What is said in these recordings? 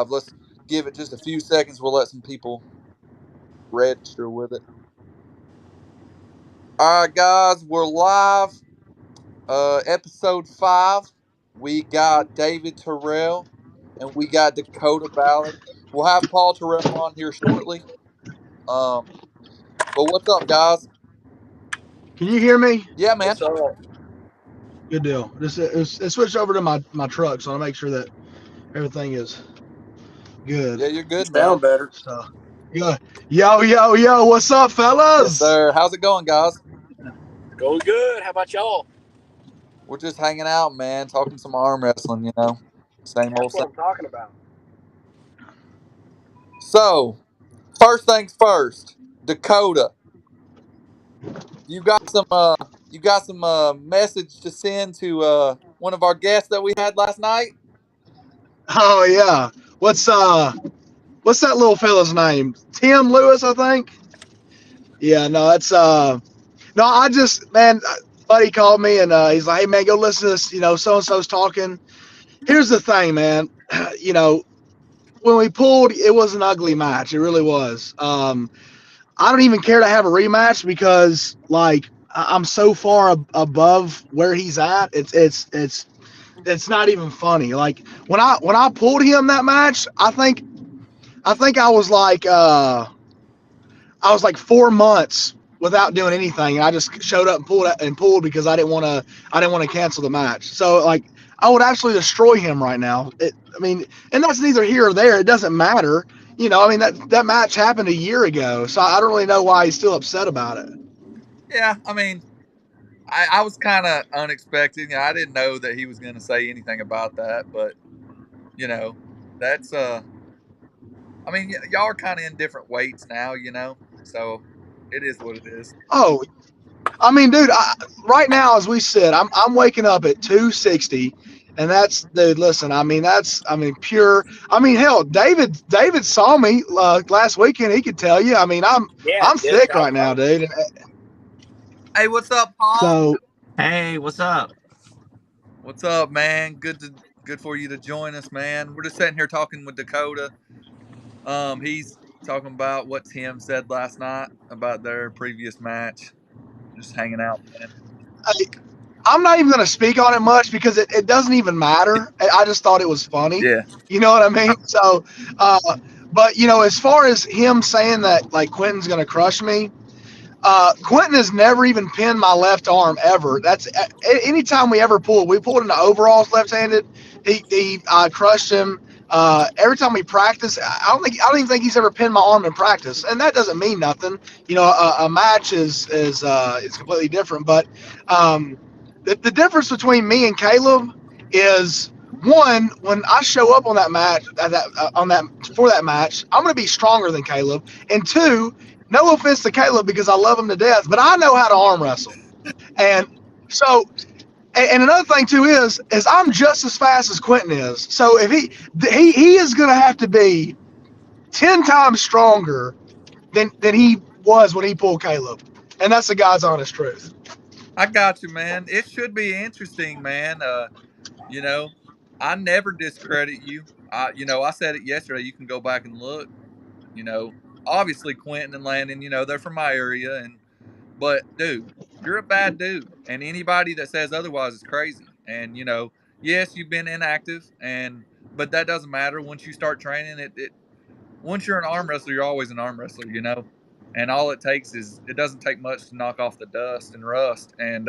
Let's give it just a few seconds. We'll let some people register with it. All right, guys, we're live. Episode 5. We got David Terrell and we got Dakota Ballard. We'll have Paul Terrell on here shortly. Um, but what's up, guys? Can you hear me? Yeah, man. Yes, sir. Good deal. It switched over to my truck, so I make sure that everything is good. Yeah, you're You good, man. sound better. So, yeah. Yo, what's up, Yes, fellas? sir. How's it going, guys? Going good. How about y'all? We're just hanging out, man, talking some arm wrestling, Same old That's same. what I'm talking about. So, first things first, Dakota. You got some message to send to one of our guests that we had last night? Oh yeah. What's that little fella's name? Tim Lewis, I think. Yeah, no, it's no, I just man, buddy called me and he's like, hey man, go listen to this. So and so's talking. Here's the thing, man. you know, when we pulled, it was an ugly match. It really was. I don't even care to have a rematch because like I'm so far above where he's at. It's not even funny. Like when I pulled him that match, I think I was like 4 months without doing anything. I just showed up and pulled because I didn't want to cancel the match. So like I would actually destroy him right now. And that's neither here or there. It doesn't matter. I mean that match happened a year ago, so I don't really know why he's still upset about it. Yeah, I mean, I was kind of unexpected. I didn't know that he was going to say anything about that, but you know, that's I mean, y'all are kind of in different weights now, so it is what it is. Oh, I mean, dude, right now as we sit, I'm waking up at 260, and that's dude. Listen, I mean pure. I mean, hell, David saw me last weekend. He could tell you. I mean, I'm Yeah, I'm did. thick I right was now, on. dude. Hey, what's up, Paul? So Hey, what's up? What's up, man? Good for you to join us, man. We're just sitting here talking with Dakota. He's talking about what Tim said last night about their previous match. Just hanging out, man. I'm not even gonna speak on it much because it doesn't even matter. I just thought it was funny. Yeah. You know what I mean? So, but as far as him saying that like Quentin's gonna crush me, Quentin has never even pinned my left arm ever. That's anytime we pulled in the overalls left-handed. He crushed him. Every time we practice, I don't even think he's ever pinned my arm in practice, and that doesn't mean nothing. A match is completely different. But the difference between me and Caleb is one, when I show up on that match for that match, I'm going to be stronger than Caleb, and two, no offense to Caleb because I love him to death, but I know how to arm wrestle. And so, and another thing too is I'm just as fast as Quentin is. So if he is going to have to be 10 times stronger than he was when he pulled Caleb. And that's the God's honest truth. I got you, man. It should be interesting, man. You know, I never discredit you. I said it yesterday. You can go back and look. You know, obviously Quentin and Landon, they're from my area, but dude, you're a bad dude, and anybody that says otherwise is crazy. And yes, you've been inactive, but that doesn't matter. Once you start training, once you're an arm wrestler, you're always an arm wrestler, And all it takes is it doesn't take much to knock off the dust and rust. And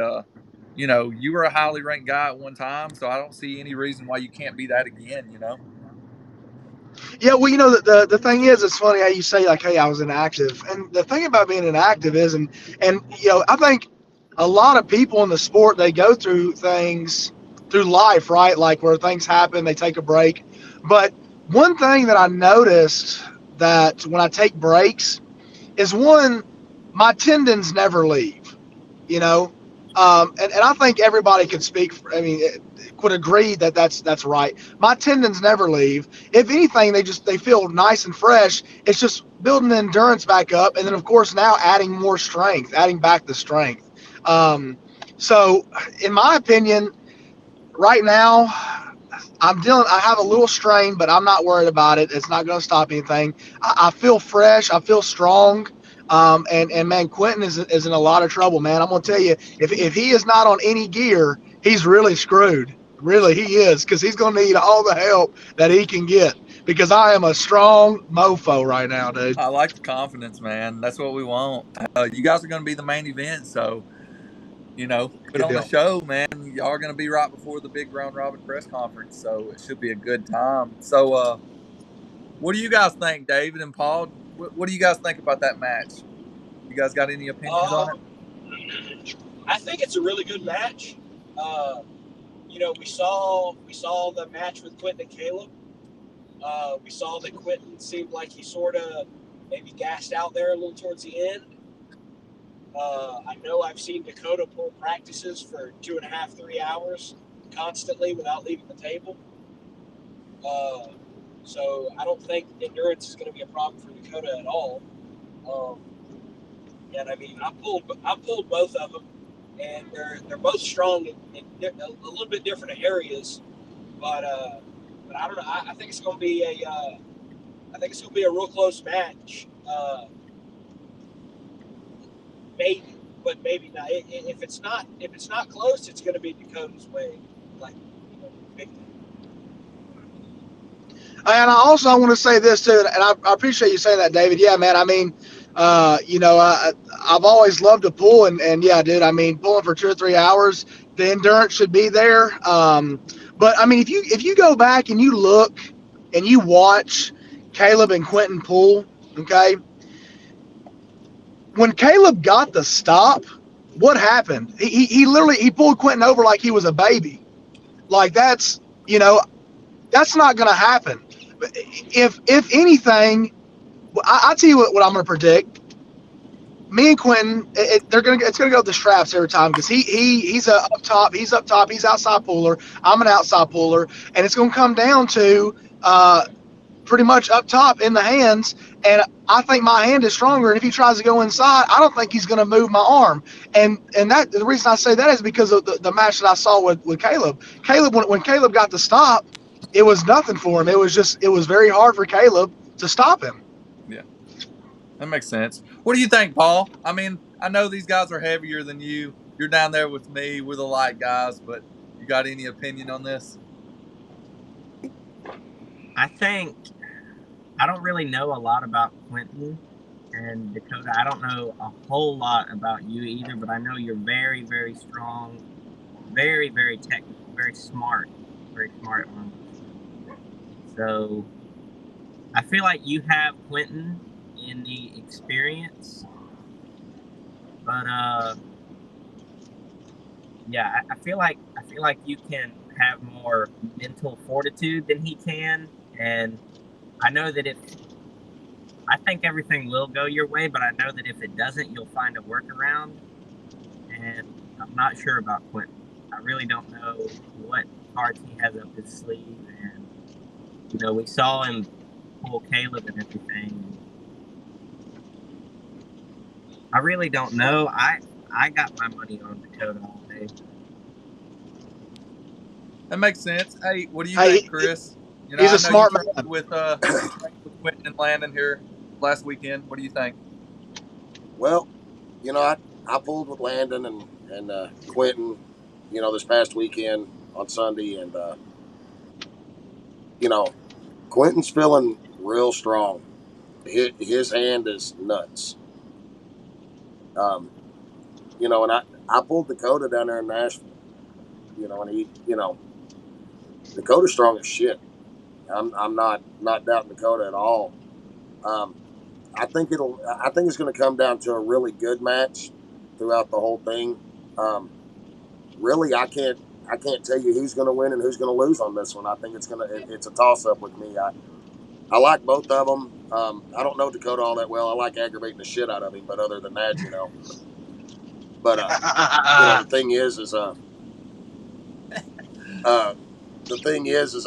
you were a highly ranked guy at one time, so I don't see any reason why you can't be that again. Yeah, well, the thing is, it's funny how you say like, "Hey, I was inactive," and the thing about being inactive is, and I think a lot of people in the sport they go through things through life, right? Like where things happen, they take a break. But one thing that I noticed that when I take breaks is one, my tendons never leave. You know, and I think everybody could speak. I mean, would agree that that's right. My tendons never leave. If anything, they feel nice and fresh. It's just building the endurance back up, and then of course now adding more strength, adding back the strength. So, in my opinion, right now, I have a little strain, but I'm not worried about it. It's not going to stop anything. I feel fresh. I feel strong. And man, Quentin is in a lot of trouble, man. I'm going to tell you, if he is not on any gear, he's really screwed. Really, he is, because he's going to need all the help that he can get, because I am a strong mofo right now, dude. I like the confidence, man. That's what we want. You guys are going to be the main event, so put Good on a deal. show, man. Y'all are going to be right before the big round robin press conference, so it should be a good time. So, what do you guys think, David and Paul? What do you guys think about that match? You guys got any opinions on it? I think it's a really good match. We saw the match with Quentin and Caleb. We saw that Quentin seemed like he sort of maybe gassed out there a little towards the end. I know I've seen Dakota pull practices for 2.5, 3 hours constantly without leaving the table. So I don't think endurance is going to be a problem for Dakota at all. And I mean, I pulled both of them, and they're both strong in a little bit different areas. But I don't know. I think it's going to be a real close match. Maybe, but maybe not. If it's not close, it's going to be Dakota's way. Big time. And I want to say this too, and I appreciate you saying that, David. Yeah, man. I mean, I've always loved to pull, and yeah, dude. I mean, pulling for 2 or 3 hours, the endurance should be there. But I mean, if you go back and you look and you watch Caleb and Quentin pull, okay, when Caleb got the stop, what happened? He literally pulled Quentin over like he was a baby. Like that's not going to happen. If anything, I tell you what I'm going to predict. Me and Quentin, it's going to go with the straps every time, because he's up top. He's up top. He's outside puller. I'm an outside puller, and it's going to come down to pretty much up top in the hands. And I think my hand is stronger. And if he tries to go inside, I don't think he's going to move my arm. And that the reason I say that is because of the match that I saw with Caleb. When Caleb got the stop, it was nothing for him. It was very hard for Caleb to stop him. Yeah, that makes sense. What do you think, Paul? I mean, I know these guys are heavier than you. You're down there with me. We're the light guys, but you got any opinion on this? I think I don't really know a lot about Quentin and Dakota. I don't know a whole lot about you either, but I know you're very, very strong, very, very technical, very smart on. So I feel like you have Quentin in the experience, but yeah, I feel like you can have more mental fortitude than he can, and I know that I think everything will go your way, but I know that if it doesn't, you'll find a workaround. And I'm not sure about Quentin. I really don't know what cards he has up his sleeve. And, we saw him pull Caleb and everything. I really don't know. I got my money on Dakota all day. That makes sense. Hey, what do you think, Chris? He's a smart man. With Quentin and Landon here last weekend. What do you think? Well, I pulled with Landon and Quentin, this past weekend on Sunday, and Quentin's feeling real strong. His hand is nuts. And I pulled Dakota down there in Nashville, and he, Dakota's strong as shit. I'm not doubting Dakota at all. I think it's going to come down to a really good match throughout the whole thing. Really, I can't tell you who's going to win and who's going to lose on this one. I think it's a toss up with me. I like both of them. I don't know Dakota all that well. I like aggravating the shit out of him, but other than that, But the thing is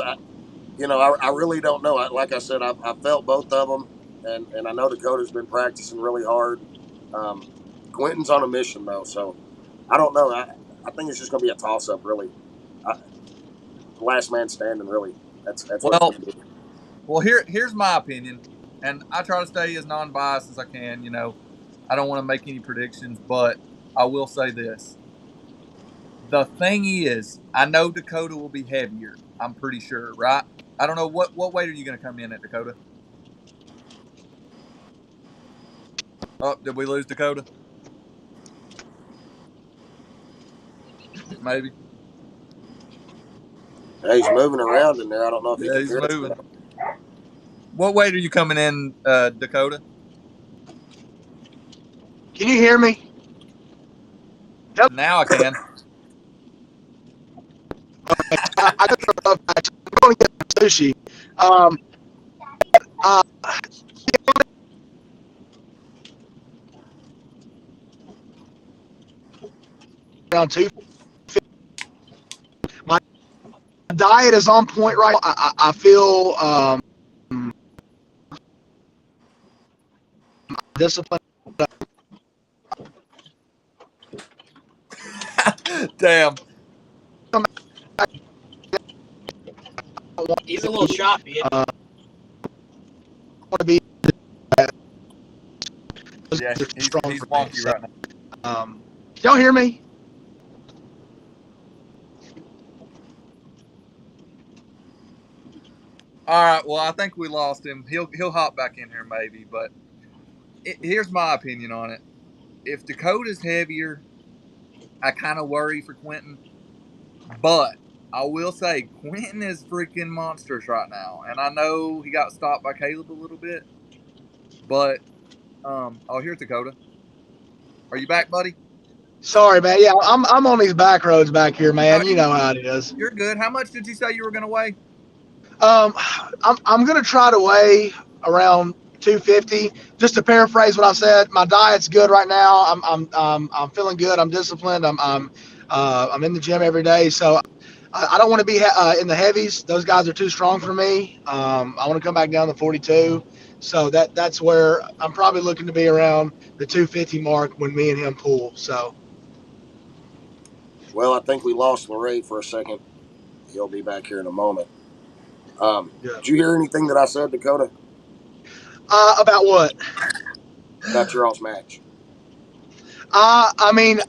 I really don't know. Like I said, I felt both of them, and I know Dakota's been practicing really hard. Quentin's on a mission though, so I don't know. I think it's just going to be a toss up, really. last man standing, really. That's what Well, it's gonna be. well, here's my opinion, and I try to stay as non-biased as I can. You know, I don't want to make any predictions, but I will say this: the thing is, I know Dakota will be heavier. I'm pretty sure, right? I don't know what weight are you going to come in at, Dakota? Oh, did we lose Dakota? Maybe. Hey, he's moving around in there. I don't know if he Yeah, can he's hear us. moving. What weight are you coming in, Dakota? Can you hear me? Now I can. I just love that. I'm going to get some sushi. Uh, around 250. My diet is on point right now. I feel disciplined. Damn. He's a little choppy. I want to be Yeah, strong he's for me. wonky So, right now. y'all hear me? All right. Well, I think we lost him. He'll hop back in here maybe, but here's my opinion on it. If Dakota's heavier, I kind of worry for Quentin, but I will say Quentin is freaking monstrous right now, and I know he got stopped by Caleb a little bit, but oh, here's Dakota. Are you back, buddy? Sorry, man. Yeah, I'm on these back roads back here, man. No, You know how it is. you're good. How much did you say you were going to weigh? I'm gonna try to weigh around 250. Just to paraphrase what I said, my diet's good right now. I'm feeling good. I'm disciplined. I'm in the gym every day. So I don't want to be in the heavies. Those guys are too strong for me. I want to come back down to 42. So that's where I'm probably looking to be around the 250 mark when me and him pull. So. Well, I think we lost Larray for a second. He'll be back here in a moment. Yeah. Did you hear anything that I said, Dakota? About what? About your all's match? I mean,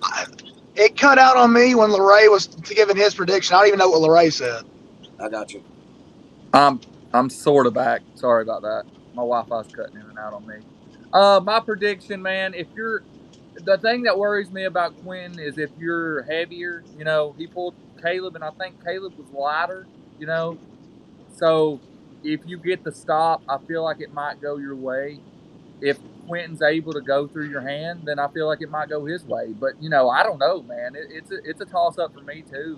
it cut out on me when Larray was giving his prediction. I don't even know what Larray said. I got you. I'm sort of back. Sorry about that. My Wi-Fi's cutting in and out on me. My prediction, man, the thing that worries me about Quinn is if you're heavier, you know, he pulled Caleb, and I think Caleb was lighter, you know. So if you get the stop, I feel like it might go your way. If Quentin's able to go through your hand, then I feel like it might go his way. But, you know, I don't know, man. It's a toss-up for me, too.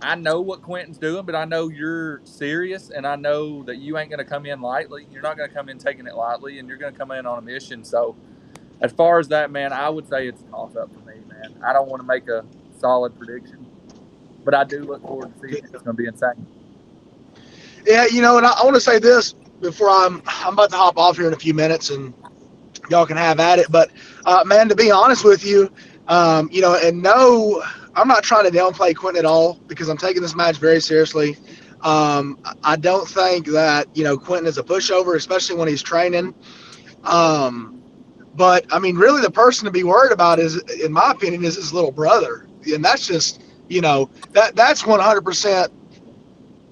I know what Quentin's doing, but I know you're serious, and I know that you ain't going to come in lightly. You're not going to come in taking it lightly, and you're going to come in on a mission. So as far as that, man, I would say it's a toss-up for me, man. I don't want to make a solid prediction, but I do look forward to seeing it. It's going to be insane. Yeah, you know, and I want to say this before I'm about to hop off here in a few minutes, and y'all can have at it. But man, to be honest with you, you know, and no, I'm not trying to downplay Quentin at all because I'm taking this match very seriously. I don't think that, you know, Quentin is a pushover, especially when he's training. But I mean, really, the person to be worried about is, in my opinion, is his little brother, and that's just, you know, that's 100%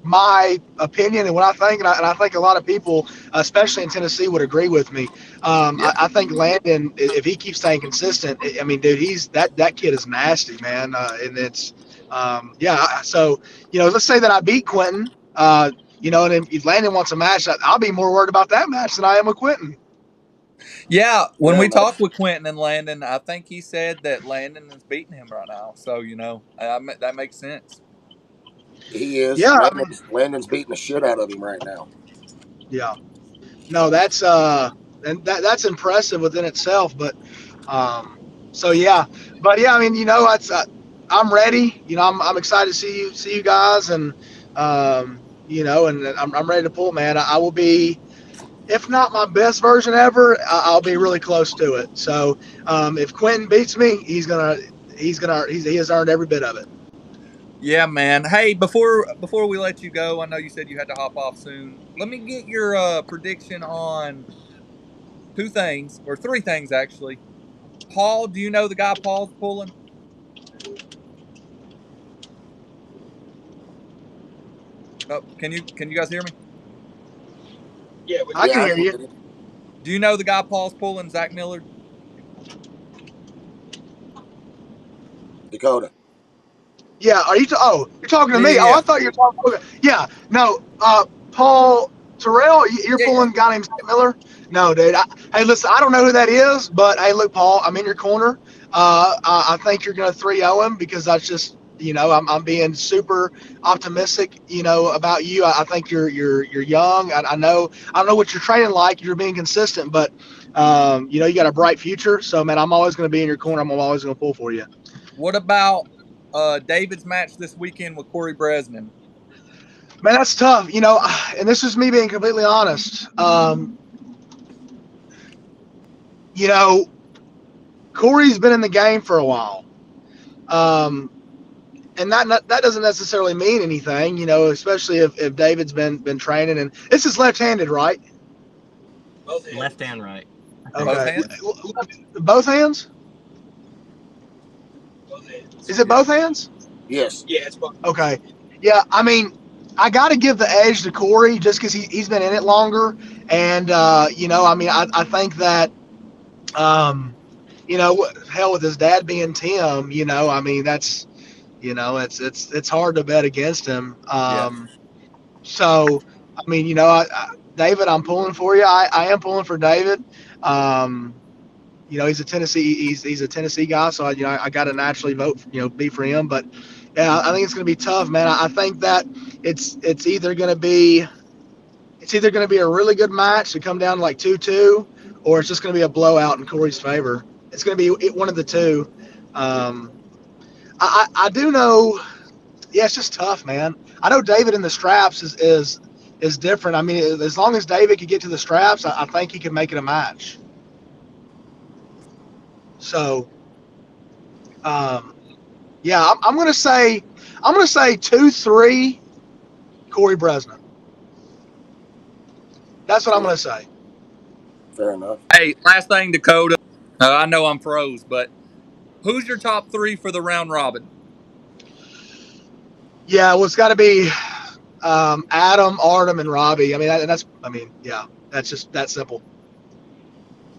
my opinion and what I think, and I think a lot of people, especially in Tennessee, would agree with me. Yeah. I think Landon, if he keeps staying consistent, I mean, dude, that kid is nasty, man, and it's yeah. So, you know, let's say that I beat Quentin, you know, and if Landon wants a match, I'll be more worried about that match than I am with Quentin. Yeah, when Fair we enough. talked with Quentin and Landon, I think he said that Landon is beating him right now. So, you know, that makes sense. He is. Yeah, I mean, Landon's beating the shit out of him right now. yeah. No, that's and that's impressive within itself. But so yeah, but yeah, I mean, you know, I'm ready. You know, I'm excited to see you guys, and you know, and I'm ready to pull, man. I will be, if not my best version ever, I'll be really close to it. So if Quentin beats me, he has earned every bit of it. Yeah, man. Hey, before we let you go, I know you said you had to hop off soon. Let me get your prediction on two things, or three things actually. Paul, do you know the guy Paul's pulling? Oh, can you guys hear me? Yeah, I can Yeah, I hear can you. hear you. Do you know the guy Paul's pulling, Zach Millard? Dakota. Yeah, are you? You're talking to Yeah, me. yeah, Oh, I yeah. thought you were talking. Okay. Yeah, no. Paul Terrell, you're Yeah, yeah. pulling a guy named Zach Miller. No, dude. Hey, listen, I don't know who that is, but hey, look, Paul, I'm in your corner. I think you're gonna 3-0 him because that's just, I'm being super optimistic, about you. I think you're young. I don't know what you're training like. You're being consistent, but you got a bright future. So, man, I'm always gonna be in your corner. I'm always gonna pull for you. What about David's match this weekend with Corey Bresnan? Man, that's tough, and this is me being completely honest. You know, Corey's been in the game for a while, and that doesn't necessarily mean anything, especially if David's been training, and this is left-handed, right? both hands. Left and right. I think. Both Okay, hands? both hands. Both hands. Is it Yeah. both hands? Yes. Yeah, it's both. Okay, yeah. I mean, I got to give the edge to Corey just because he's been in it longer, and I think that. Hell, with his dad being Tim, that's, it's hard to bet against him. Yeah. So, David, I'm pulling for you. I am pulling for David. Um, he's a Tennessee guy, so I got to naturally vote, be for him. But yeah, I think it's going to be tough, man. I think that it's either going to be a really good match to come down to like 2-2, or it's just going to be a blowout in Corey's favor. It's going to be one of the two. Um, I do know. Yeah, it's just tough, man. I know David in the straps is different. I mean, as long as David could get to the straps, I think he could make it a match. So, yeah, I'm gonna say 2-3 Corey Bresnan. That's what I'm gonna say. Fair enough. Hey, last thing, Dakota. I know I'm froze, but who's your top three for the round robin? Yeah, well, it's got to be Adam, Artem, and Robbie. I mean, that's just that simple.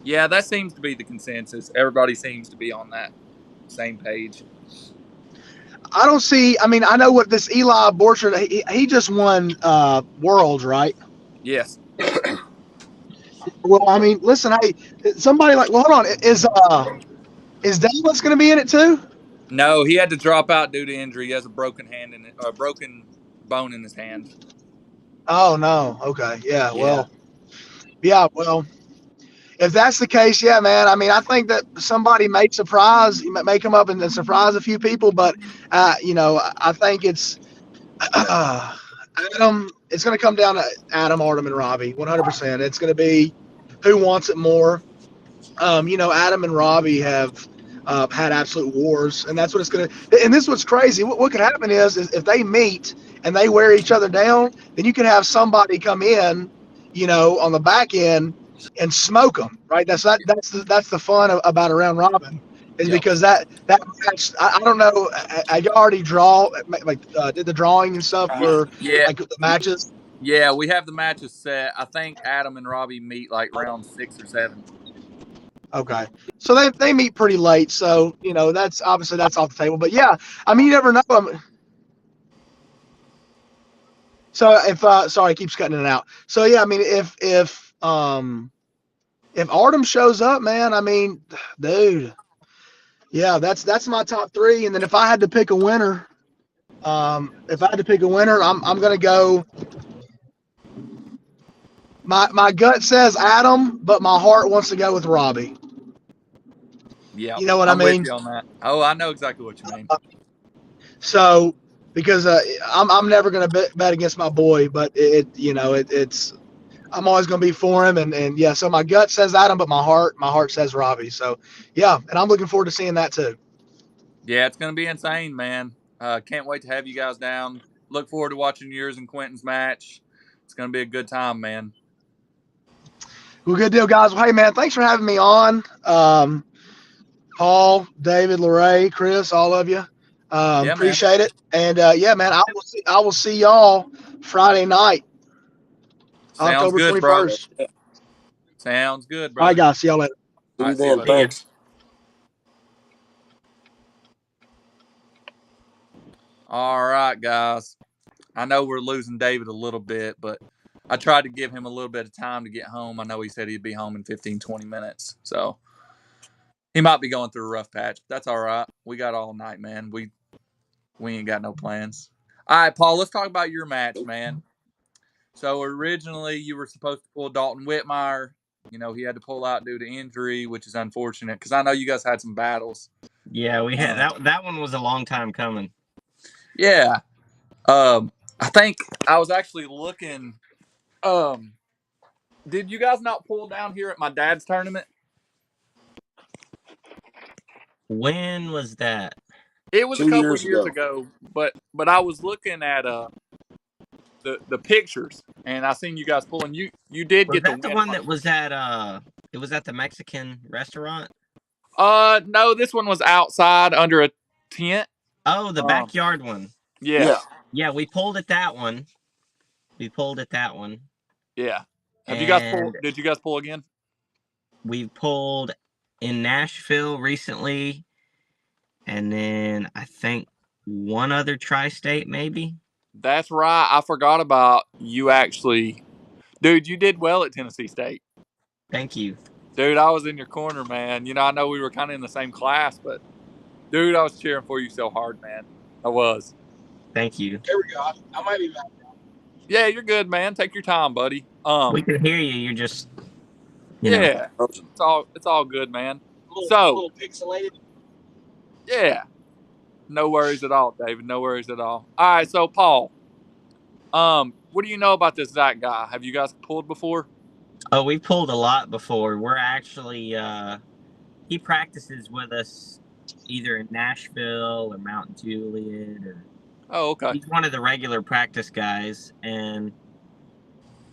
Yeah, that seems to be the consensus. Everybody seems to be on that same page. I don't see. I mean, I know what this Eli Borchard. He just won Worlds, right? Yes. Well, I mean, listen, somebody like. Well, hold on. Is Dallas going to be in it too? No, he had to drop out due to injury. He has a broken hand and a broken bone in his hand. Oh no. Okay. Yeah. Yeah. Well. Yeah. Well. If that's the case, yeah, man. I mean, I think that somebody may come up and surprise a few people, but I think it's Adam. It's going to come down to Adam, Artem, and Robbie, 100%. It's going to be who wants it more. Adam and Robbie have had absolute wars, and that's what it's going to. And this is what's crazy. What could happen is if they meet and they wear each other down, then you can have somebody come in, on the back end and smoke them. Right? That's the fun about a round robin, is Yep. because that match. I don't know. I already did the drawing and stuff for Yeah. like the matches. Yeah, we have the matches set. I think Adam and Robbie meet like round 6 or 7. Okay. So they meet pretty late, so that's off the table. But yeah, I mean, you never know. So sorry, it keeps cutting it out. So yeah, I mean, if Artem shows up, man, I mean, dude, yeah, that's my top three. And then if I had to pick a winner, I'm gonna go. My gut says Adam, but my heart wants to go with Robbie. Yeah, You know what I'm I with mean? you on that. Oh, I know exactly what you mean. So, because I'm never going to bet against my boy, but it's I'm always going to be for him, and yeah. So my gut says Adam, but my heart says Robbie. So yeah, and I'm looking forward to seeing that too. Yeah, it's going to be insane, man. Can't wait to have you guys down. Look forward to watching yours and Quentin's match. It's going to be a good time, man. Well, good deal, guys. Well, hey, man, thanks for having me on. Paul, David, Lorray, Chris, all of you. Appreciate it. And yeah, man, I will see y'all Friday night, Sounds October good, 21st. bro. Sounds good, All brother. right, guys. See y'all later. See All you right, see you, then. buddy. Thanks. All right, guys. I know we're losing David a little bit, but I tried to give him a little bit of time to get home. I know he said he'd be home in 15, 20 minutes. So he might be going through a rough patch. But that's all right. We got all night, man. We ain't got no plans. All right, Paul, let's talk about your match, man. So originally you were supposed to pull Dalton Whitmire. You know, he had to pull out due to injury, which is unfortunate because I know you guys had some battles. Yeah, we had that one was a long time coming. Yeah. I think I was actually looking. Did you guys not pull down here at my dad's tournament? When was that? It was 2 a couple years years ago. but I was looking at the pictures and I seen you guys pulling. You did Was get the that the win. one that was at it was at the Mexican restaurant? No, this one was outside under a tent. Oh, the backyard one. Yes. Yeah, we pulled at that one. Yeah. Have you guys pulled? Did you guys pull again? We pulled in Nashville recently, and then I think one other tri-state maybe. That's right. I forgot about you actually. Dude, you did well at Tennessee State. Thank you. Dude, I was in your corner, man. You know, I know we were kind of in the same class, but dude, I was cheering for you so hard, man. I was. Thank you. There we go. I might be back. Yeah, you're good, man. Take your time, buddy. We can hear you. You're just, yeah. It's all good, man. A little pixelated. Yeah. No worries at all, David. No worries at all. All right, so Paul, what do you know about this Zach guy? Have you guys pulled before? Oh, we pulled a lot before. We're actually he practices with us either in Nashville or Mount Juliet or okay. He's one of the regular practice guys, and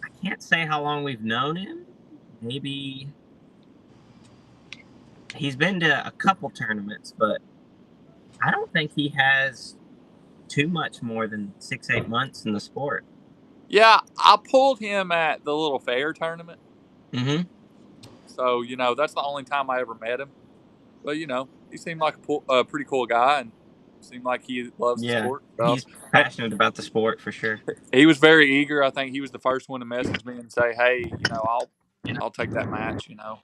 I can't say how long we've known him. Maybe he's been to a couple tournaments, but I don't think he has too much more than 6-8 months in the sport. Yeah, I pulled him at the little fair tournament. Mm-hmm. So, you know, that's the only time I ever met him. But, you know, he seemed like a pretty cool guy and seemed like he loves the sport. So. He's passionate about the sport for sure. He was very eager. I think he was the first one to message me and say, hey, you know, I'll take that match, you know.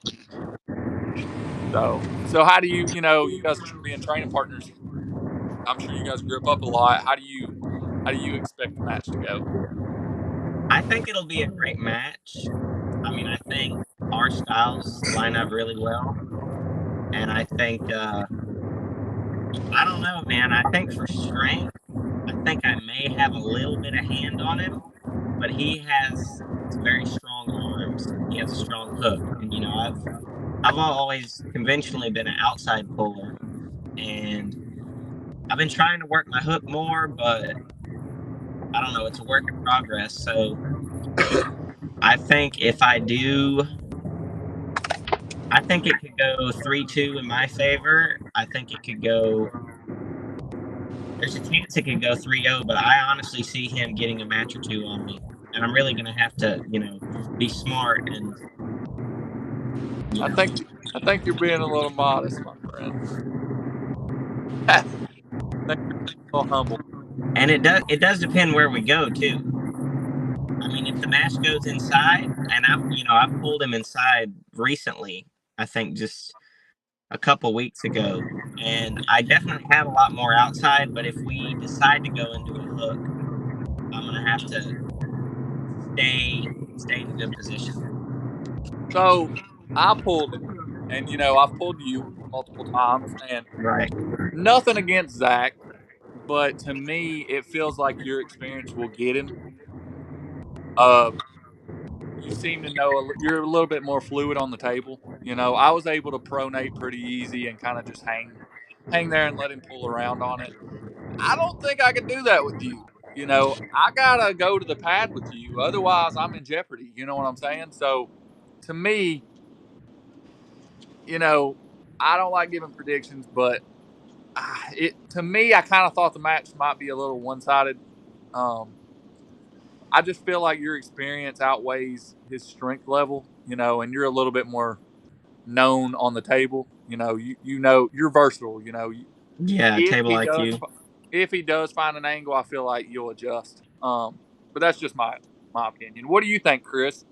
So how do you know, you guys being training partners, I'm sure you guys grew up a lot. How do you expect the match to go? I think it'll be a great match. I mean, I think our styles line up really well. And I think, I don't know, man. I think for strength, I think I may have a little bit of hand on him. But he has very strong arms. He has a strong hook. And, you know, I've always conventionally been an outside puller. And I've been trying to work my hook more, but I don't know. It's a work in progress. So I think if I do, I think it could go 3-2 in my favor. I think it could go, there's a chance it could go 3-0, but I honestly see him getting a match or two on me. And I'm really going to have to, you know, be smart and. I think you're being a little modest, my friend. I think you're a little humble. And it does depend where we go too. I mean, if the match goes inside, and I've pulled him inside recently. I think just a couple weeks ago, and I definitely have a lot more outside. But if we decide to go into a hook, I'm gonna have to stay in a good position. So I pulled him, and you know I've pulled you multiple times, and right. Nothing against Zach, but to me it feels like your experience will get him. You seem to know you're a little bit more fluid on the table. You know, I was able to pronate pretty easy and kind of just hang there and let him pull around on it. I don't think I can do that with you. You know, I gotta go to the pad with you. Otherwise, I'm in jeopardy. You know what I'm saying? So, to me, you know, I don't like giving predictions, but to me, I kind of thought the match might be a little one sided. Um, I just feel like your experience outweighs his strength level. You know, and you're a little bit more known on the table. You know you're versatile. Yeah, If table he does IQ. if he does find an angle, I feel like you'll adjust. But that's just my opinion. What do you think, Chris?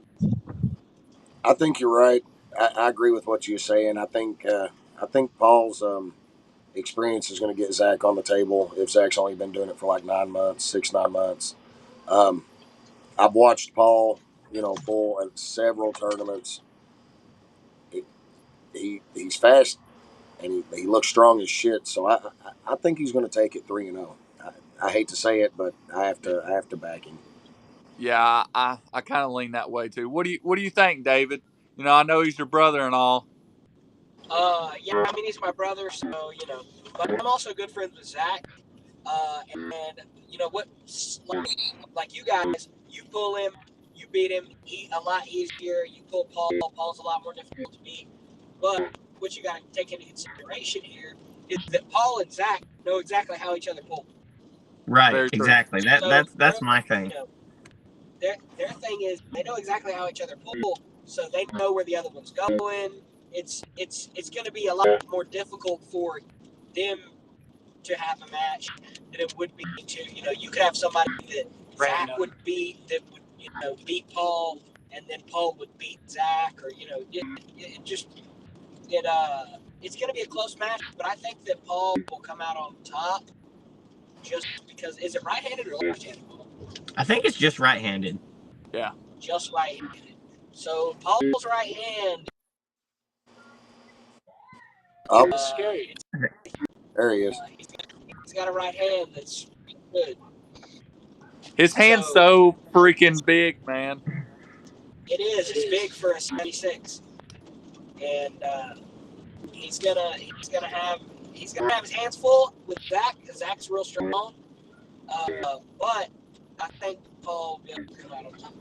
I think you're right. I agree with what you're saying. I think Paul's experience is going to get Zach on the table. If Zach's only been doing it for like 9 months, 6 9 months. Um, I've watched Paul, pull at several tournaments. He's fast and he looks strong as shit. So I think he's going to take it 3-0. I hate to say it, but I have to back him. Yeah, I kind of lean that way too. What do you think, David? I know he's your brother and all. Yeah, I mean he's my brother, so but I'm also good friends with Zach. And you know what, like you guys, you pull him, you beat him a lot easier. You pull Paul, Paul's a lot more difficult to beat. But what you got to take into consideration here is that Paul and Zach know exactly how each other pull. Right, Very true. exactly. That's my thing. Their thing is they know exactly how each other pull, so they know where the other one's going. It's going to be a lot more difficult for them to have a match than it would be to you could have somebody that Zach would beat that would beat Paul, and then Paul would beat Zach, or it's going to be a close match, but I think that Paul will come out on top just because. Is it right-handed or left-handed? I think it's just right-handed. Yeah. Just right-handed. So Paul's right hand. Oh, Scary. there he is. He's got a right hand that's good. His hand's so freaking big, man. It is. It's big for a 76, and he's gonna have his hands full with Zach because Zach's real strong. But I think Paul will be able to come out on top.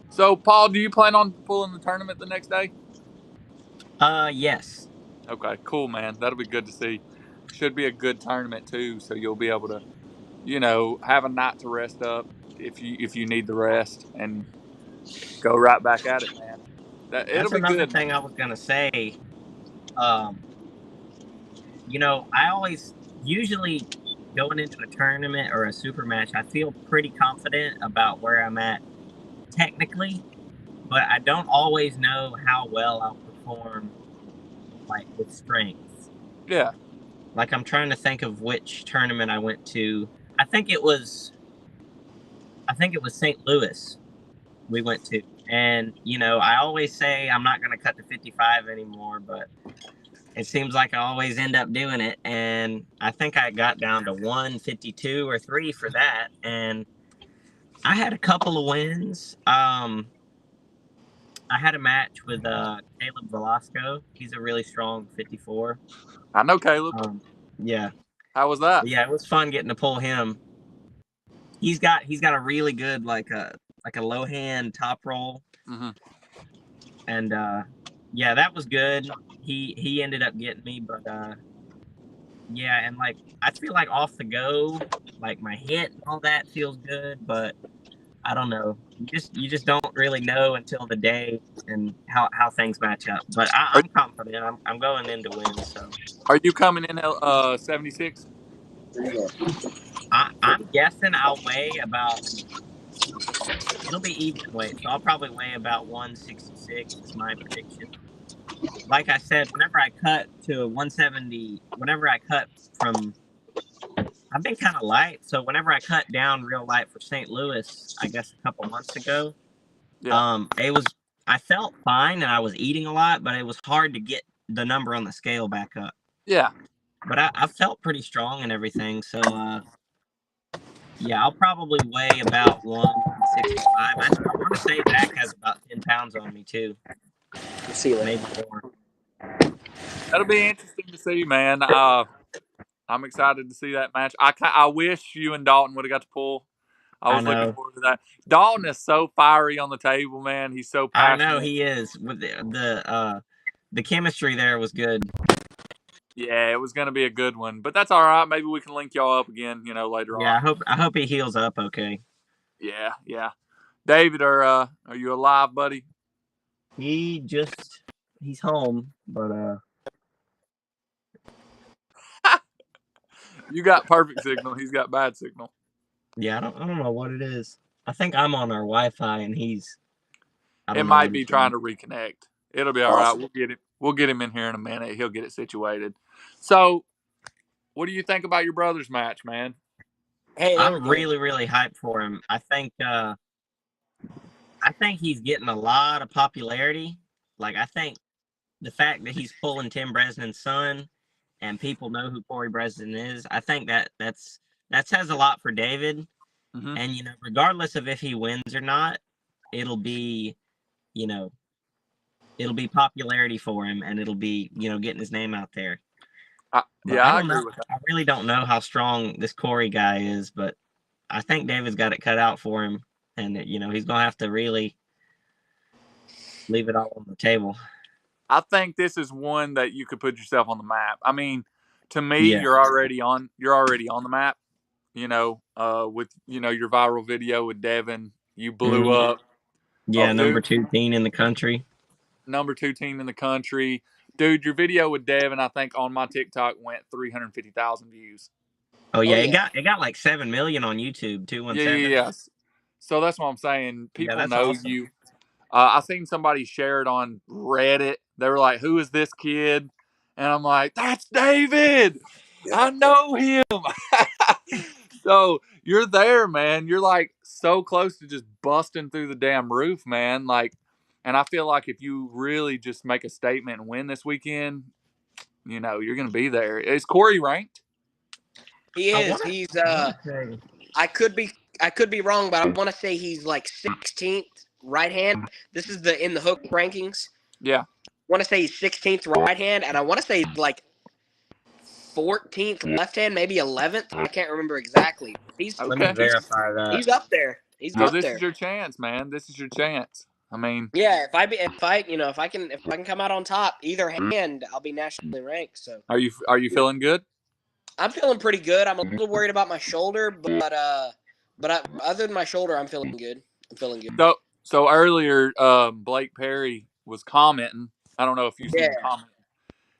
So, Paul, do you plan on pulling the tournament the next day? Yes. Okay, cool, man. That'll be good to see. Should be a good tournament too, so you'll be able to, have a night to rest up if you need the rest and go right back at it, man. It'll That's be another good. thing I was gonna say. I always usually going into a tournament or a super match, I feel pretty confident about where I'm at technically, but I don't always know how well I'll perform, like with strength. Yeah. Like I'm trying to think of which tournament I went to. I think it was St. Louis we went to. And, I always say I'm not going to cut to 55 anymore, but it seems like I always end up doing it. And I think I got down to 152 or 3 for that. And I had a couple of wins. I had a match with Caleb Velasco. He's a really strong 54. I know Caleb. Yeah. How was that? Yeah, it was fun getting to pull him. He's got a really good like a low hand top roll. Mm-hmm. And yeah, that was good. He ended up getting me, but yeah, and like I feel like off the go, like my hit and all that feels good, but I don't know. You just don't really know until the day and how things match up. But I'm confident. I'm going in to win. So are you coming in 76? I'm guessing I'll weigh about. It'll be even weight, so I'll probably weigh about 166 is my prediction. Like I said, whenever I cut to 170, whenever I cut from, I've been kind of light. So whenever I cut down real light for St. Louis, I guess a couple months ago, I felt fine and I was eating a lot, but it was hard to get the number on the scale back up. Yeah. But I felt pretty strong and everything. So, yeah, I'll probably weigh about 165. I want to say Zach has about 10 pounds on me, too. See you maybe more. That'll be interesting to see, man. I'm excited to see that match. I wish you and Dalton would have got to pull. I was looking forward to that. Dalton is so fiery on the table, man. He's so passionate. I know he is. With the chemistry there was good. Yeah, it was going to be a good one, but that's all right. Maybe we can link y'all up again, later on. Yeah, I hope he heals up okay. Yeah. David, are you alive, buddy? He's home, but You got perfect signal. He's got bad signal. yeah, I don't know what it is. I think I'm on our Wi-Fi and he's. It might be trying to reconnect. It'll be all right. We'll get him in here in a minute. He'll get it situated. So, what do you think about your brother's match, man? Hey, I'm really hyped for him. I think he's getting a lot of popularity. Like, I think the fact that he's pulling Tim Bresnan's son and people know who Corey Bresnan is, I think that says a lot for David. Mm-hmm. And regardless of if he wins or not, it'll be popularity for him, and it'll be getting his name out there. I agree with that. I really don't know how strong this Corey guy is, but I think David's got it cut out for him, and he's gonna have to really leave it all on the table. I think this is one that you could put yourself on the map. I mean, to me, you're already on the map. With your viral video with Devin, you blew up. Yeah, number 2 teen in the country. Number 2 teen in the country. Dude, your video with Devin, I think on my TikTok went 350,000 views. Oh yeah, it got like 7 million on YouTube, 217. Yes. So that's what I'm saying. People know awesome. you. I seen somebody share it on Reddit. They were like, "Who is this kid?" And I'm like, "That's David. I know him." So you're there, man. You're like so close to just busting through the damn roof, man. Like, and I feel like if you really just make a statement and win this weekend, you're going to be there. Is Corey ranked? He is. He's I could be wrong, but I want to say he's like 16th right hand. This is in the hook rankings. Yeah. I want to say he's 16th right hand, and I want to say he's like 14th left hand, maybe 11th. I can't remember exactly. Let me verify that. He's up there. This is your chance, man. This is your chance. I mean, yeah. If I can come out on top either hand, I'll be nationally ranked. So are you feeling good? I'm feeling pretty good. I'm a little worried about my shoulder, but other than my shoulder, I'm feeling good. So earlier, Blake Perry was commenting. I don't know if you seen the comment.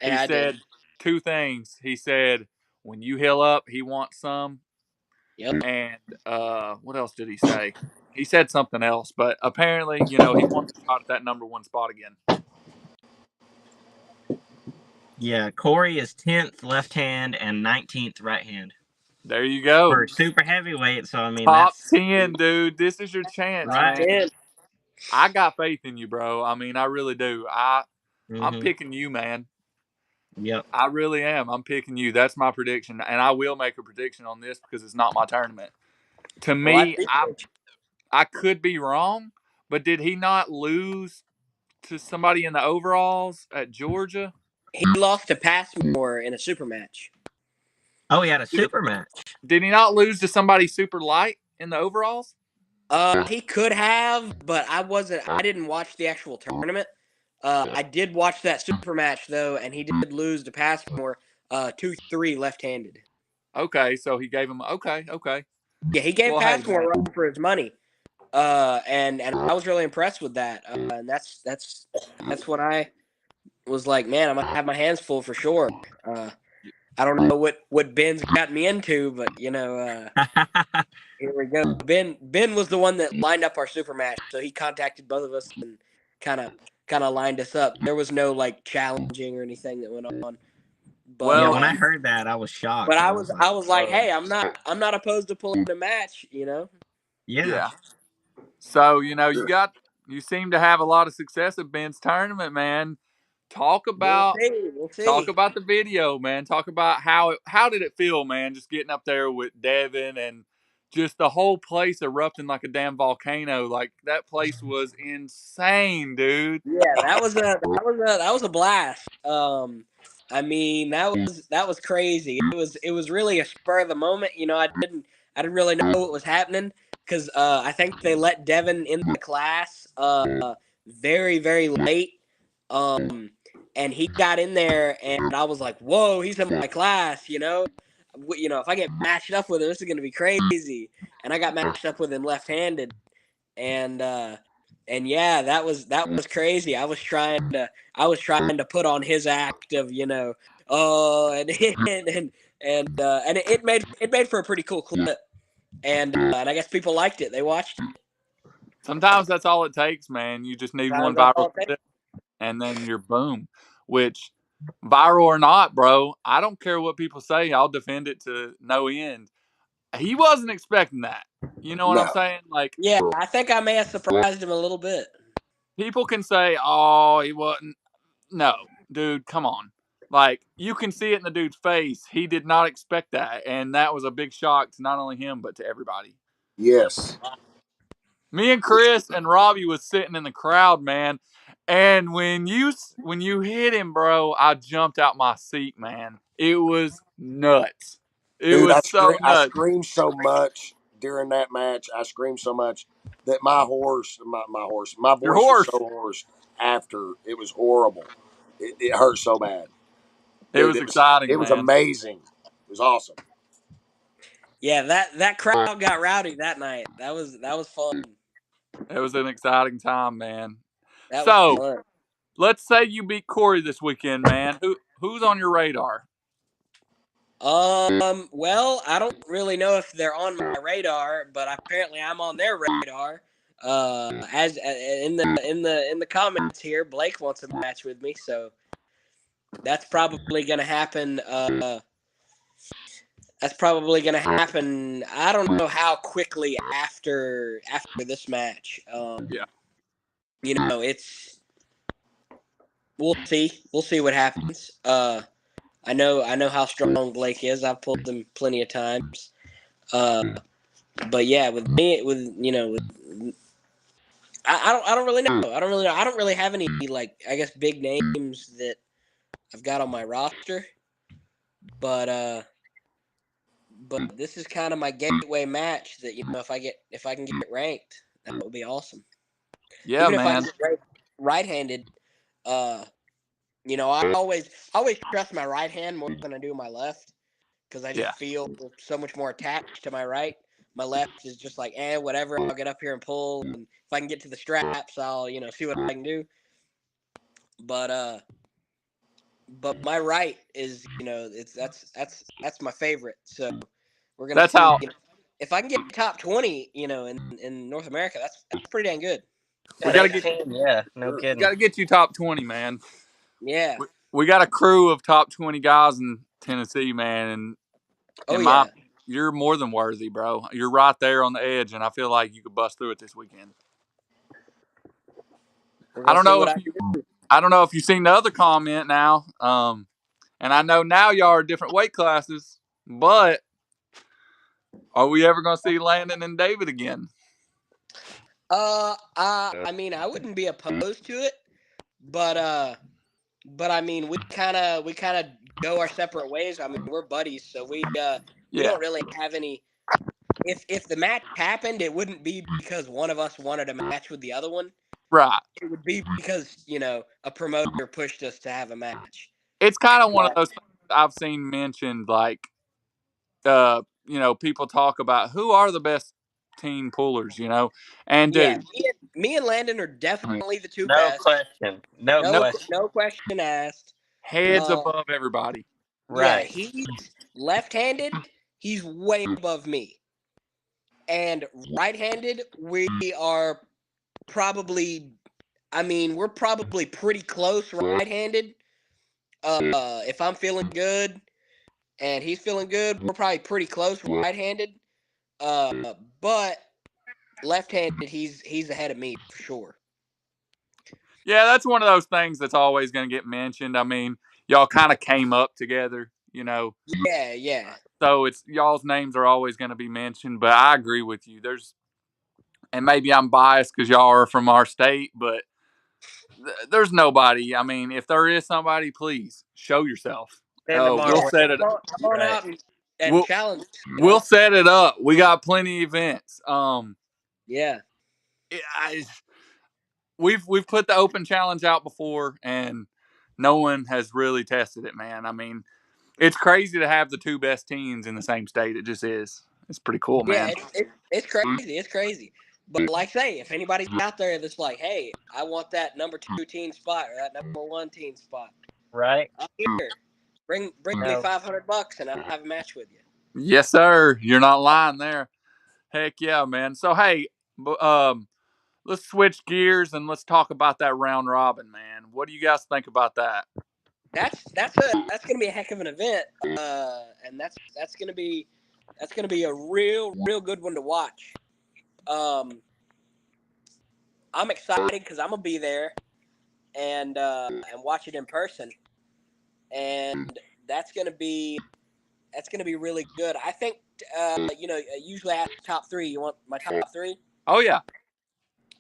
He said 2 things. He said, when you heal up, he wants some. Yep. And what else did he say? He said something else, but apparently, he wants to shot at that number 1 spot again. Yeah, Corey is 10th left hand and 19th right hand. There you go. For super heavyweight, so I mean top 10, dude. This is your chance, right. man. I got faith in you, bro. I mean, I really do. I'm picking you, man. Yep. I really am. I'm picking you. That's my prediction, and I will make a prediction on this because it's not my tournament. To me, I could be wrong, but did he not lose to somebody in the overalls at Georgia? He lost to Passmore in a super match. Oh, he had a super match. Did he not lose to somebody super light in the overalls? He could have, but I didn't watch the actual tournament. I did watch that super match though, and he did lose to Passmore 2-3 left-handed. Okay, so he gave him okay. Yeah, he gave Passmore a run for his money. And I was really impressed with that. And that's what I was like, man, I'm gonna have my hands full for sure. I don't know what Ben's got me into, but here we go. Ben was the one that lined up our super match, so he contacted both of us and kind of lined us up. There was no like challenging or anything that went on. But when I heard that, I was shocked. But I was like, hey, I'm not opposed to pulling a match, Yeah. So you seem to have a lot of success at Ben's tournament, man. Talk about we'll see. Talk about the video, man. Talk about how did it feel, man, just getting up there with Devin and just the whole place erupting like a damn volcano. Like that place was insane, dude. Yeah, that was a blast. I mean, that was crazy. It was really a spur of the moment. You know, I didn't really know what was happening because I think they let Devin in the class very very late, and he got in there, and I was like, whoa, he's in my class. You know, if I get matched up with him, this is gonna be crazy. And I got matched up with him left-handed, and yeah, that was crazy. I was trying to put on his act of, oh, and it made for a pretty cool clip, and I guess people liked it. They watched it. Sometimes that's all it takes, man. You just need one Sometimes that's viral all it clip, and then you're boom. Which, viral or not, bro, I don't care what people say. I'll defend it to no end. He wasn't expecting that. You know what I'm No. saying? Like, Yeah, I think I may have surprised him a little bit. people can say, "Oh, he wasn't." No, dude, come on. Like, you can see it in the dude's face. He did not expect that, and that was a big shock to not only him but to everybody. Yes. Me and Chris and Robbie was sitting in the crowd, man. And when you hit him, bro, I jumped out my seat, man. It was nuts. It Dude, was so I nuts. screamed so much during that match. I screamed so much that my Your voice was so horse. hoarse after. It was horrible. It hurt so bad. It Dude, was exciting, it was man. amazing. It was awesome. Yeah, that crowd got rowdy that night. That was fun. It was an exciting time, man. That was So, fun. let's say you beat Corey this weekend, man. Who's on your radar? Well, I don't really know if they're on my radar, but apparently I'm on their radar. As in the comments here, Blake wants a match with me, so that's probably gonna happen. That's probably gonna happen. I don't know how quickly after this match. Yeah. You know, we'll see what happens. I know how strong Blake is. I've pulled him plenty of times. But yeah, with me, I don't really know. I don't really have any, like, I guess, big names that I've got on my roster. But this is kind of my gateway match that, if I can get ranked, that would be awesome. Yeah, Even if I can man. get ranked right-handed, I always trust my right hand more than I do my left, because I just Yeah. feel so much more attached to my right. My left is just like, whatever. I'll get up here and pull, and if I can get to the straps, I'll see what I can do. But my right is, that's my favorite. So we're gonna That's see. how If I can get top 20, in North America, that's pretty dang good. we At got to get 18, yeah, no Sure. we kidding. got to get you top 20, man. Yeah. We got a crew of top 20 guys in Tennessee, man, and Oh in my yeah. you're more than worthy, bro. You're right there on the edge, and I feel like you could bust through it this weekend. We're I gonna don't see know what if I you can do. I don't know if you've seen the other comment now. And I know now y'all are different weight classes, but are we ever gonna see Landon and David again? I mean, I wouldn't be opposed to it, but I mean, we kind of go our separate ways. I mean, we're buddies, so we Yeah, don't really have any. If the match happened, it wouldn't be because one of us wanted a match with the other one. right. It would be because a promoter pushed us to have a match. It's kind of one of But those things I've seen mentioned, like people talk about who are the best team pullers, and yeah, dude, me and Landon are definitely the two No best. question. No no question. No question asked. heads Uh, above everybody. yeah, Right. he's left-handed. He's way above me. And right-handed, we are probably. I mean, we're probably pretty close right-handed. If I'm feeling good and he's feeling good, we're probably pretty close right-handed. Uh, but left-handed, he's ahead of me for sure. Yeah, that's one of those things that's always going to get mentioned. I mean, y'all kind of came up together. Yeah, yeah. So it's y'all's names are always going to be mentioned. But I agree with you. And maybe I'm biased because y'all are from our state, but there's nobody. I mean, if there is somebody, please show yourself. Send them our We'll way. set it. Come on Right. out and We'll challenge. we'll set it up. We got plenty of events. Yeah. We've put the open challenge out before, and no one has really tested it, man. I mean, it's crazy to have the two best teams in the same state. It just is. It's pretty cool, man. Yeah, it's crazy. It's crazy. But like I say, if anybody's out there that's like, hey, I want that number 2 teen spot or that number 1 teen spot, Right. I'm here. Bring me $500 and I'll have a match with you. Yes, sir. You're not lying there. Heck yeah, man. So hey, let's switch gears and let's talk about that round robin, man. What do you guys think about that? That's gonna be a heck of an event, and that's gonna be a real good one to watch. I'm excited because I'm gonna be there and watch it in person, and that's gonna be really good. I think usually I ask top 3. You want my top 3? Oh yeah.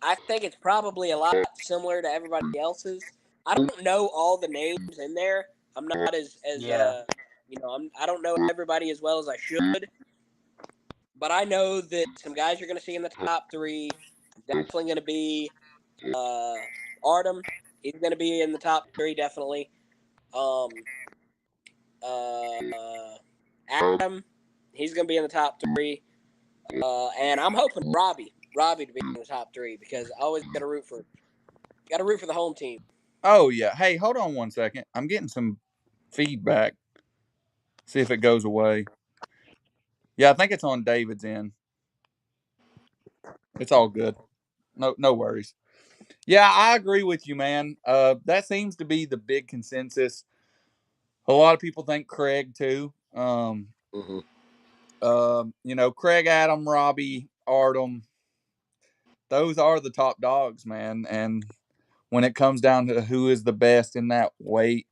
I think it's probably a lot similar to everybody else's. I don't know all the names in there. I'm not as I don't know everybody as well as I should. But I know that some guys you're going to see in the top 3. Definitely going to be Artem. He's going to be in the top 3 definitely. Adam. He's going to be in the top 3. And I'm hoping Robbie to be in the top 3 because I always got to root for the home team. Oh yeah. Hey, hold on one second. I'm getting some feedback. See if it goes away. Yeah, I think it's on David's end. It's all good. No worries. Yeah, I agree with you, man. That seems to be the big consensus. A lot of people think Craig too. Craig, Adam, Robbie, Artem. Those are the top dogs, man. And when it comes down to who is the best in that weight,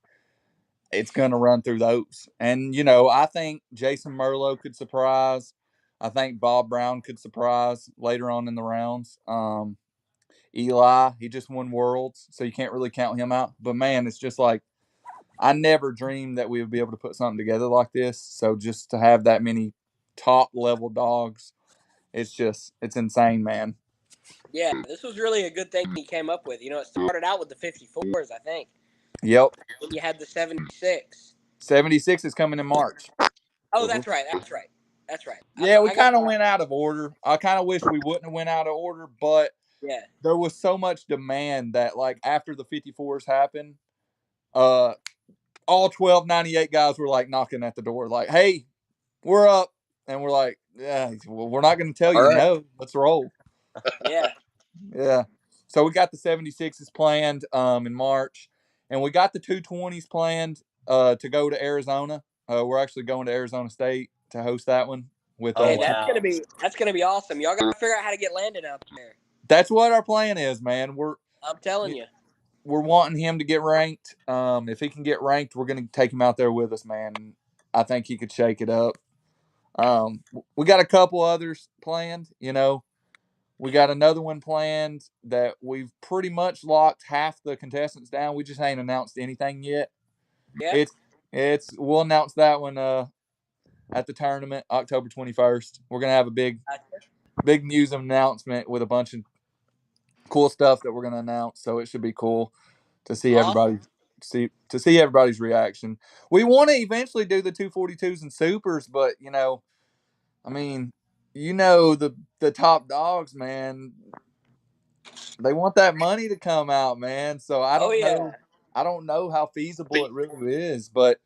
it's going to run through those. And, I think Jason Merlo could surprise. I think Bob Brown could surprise later on in the rounds. Eli, he just won Worlds, so you can't really count him out. But, man, it's just like I never dreamed that we would be able to put something together like this. So just to have that many top-level dogs, it's insane, man. Yeah, this was really a good thing he came up with. It started out with the 54s, I think. Yep. Then you had the 76. 76 is coming in March. Oh, that's right. Yeah, we kind of went out of order. I kind of wish we wouldn't have went out of order, but there was so much demand that, like, after the 54s happened, all 1298 guys were, like, knocking at the door, like, hey, we're up. And we're like, yeah, well, we're not going to tell you no. Let's roll. Yeah. Yeah. So we got the 76s planned in March, and we got the 220s planned to go to Arizona. We're actually going to Arizona State to host that one. That's gonna be awesome. Y'all gotta figure out how to get Landon out there. That's what our plan is, man. I'm telling you. We're wanting him to get ranked. If he can get ranked, we're going to take him out there with us, man. I think he could shake it up. We got a couple others planned, We got another one planned that we've pretty much locked half the contestants down. We just ain't announced anything yet. Yeah. We'll announce that one at the tournament, October 21st. We're gonna have a big news announcement with a bunch of cool stuff that we're gonna announce. So it should be cool to see everybody's reaction. We want to eventually do the 242s and supers, but I mean, the top dogs, man. They want that money to come out, man. So I don't know. I don't know how feasible it really is, but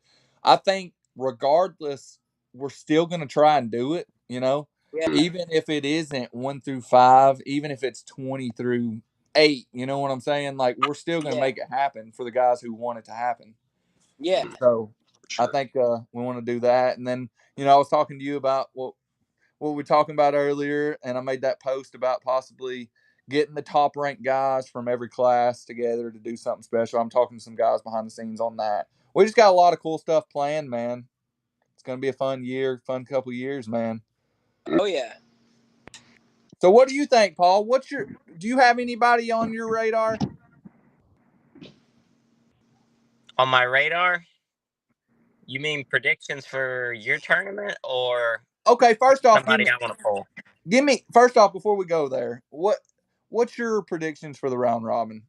I think regardless, we're still going to try and do it. Yeah. Even if it isn't 1 through 5, even if it's 20 through 8, you know what I'm saying? Like, we're still going to make it happen for the guys who want it to happen. Yeah. So I think we want to do that, and then I was talking to you about what we were talking about earlier, and I made that post about possibly getting the top ranked guys from every class together to do something special. I'm talking to some guys behind the scenes on that. We just got a lot of cool stuff planned, man. It's going to be a fun couple years, man. Oh yeah. So what do you think, Paul? Do you have anybody on your radar? On my radar? You mean predictions for your tournament or Okay, first off, somebody I want to pull? give me first off before we go there. What's your predictions for the round robin?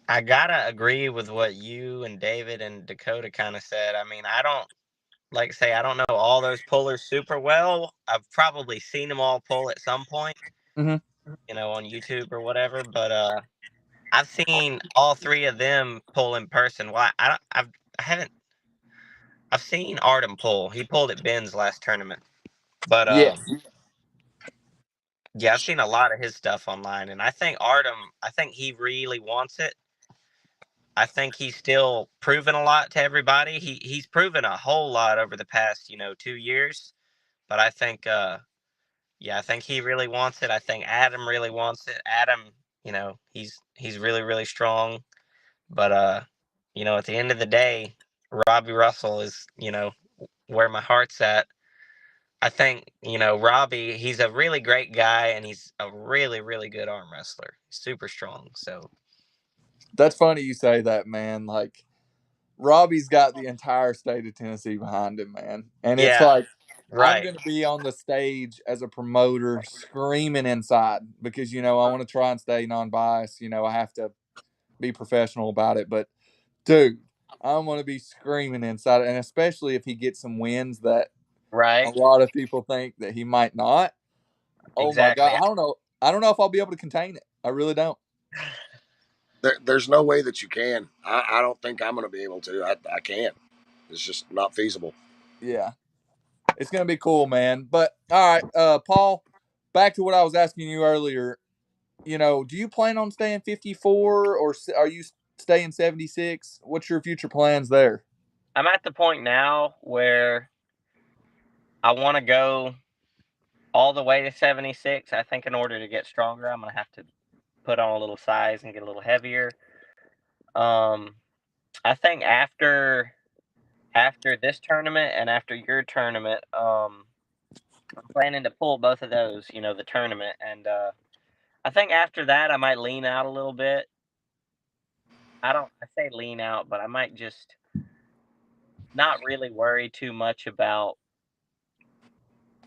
I gotta agree with what you and David and Dakota kind of said. I mean, I don't I don't know all those pullers super well. I've probably seen them all pull at some point, Mhm. on YouTube or whatever. But I've seen all three of them pull in person. Why? I haven't. I've seen Artem pull. He pulled at Ben's last tournament. But Yes. yeah, I've seen a lot of his stuff online, and I think Artem. I think he really wants it. I think he's still proven a lot to everybody. He's proven a whole lot over the past 2 years. But I think yeah, I think he really wants it. I think Adam really wants it. Adam, he's really really strong. But at the end of the day, Robbie Russell is where my heart's at. I think Robbie. He's a really great guy, and he's a really really good arm wrestler. Super strong. So That's funny you say that, man. Like Robbie's got the entire state of Tennessee behind him, man. And it's yeah, like I'm right, going to be on the stage as a promoter screaming inside because I want to try and stay non-biased. I have to be professional about it, but dude, I'm going to be screaming inside, and especially if he gets some wins that a right, lot of people think that he might not. Oh my exactly. god, I don't know. I don't know if I'll be able to contain it. I really don't. There's no way that you can. I don't think I'm going to be able to. I can't. It's just not feasible. Yeah. It's gonna be cool, man. But all right, Paul, back to what I was asking you earlier. Do you plan on staying 54 or are you staying 76? What's your future plans there? I'm at the point now where I want to go all the way to 76. I think in order to get stronger, I'm gonna have to put on a little size and get a little heavier. I think after this tournament and after your tournament, I'm planning to pull both of those. The tournament, and I think after that I might lean out a little bit. I say lean out, but I might just not really worry too much about,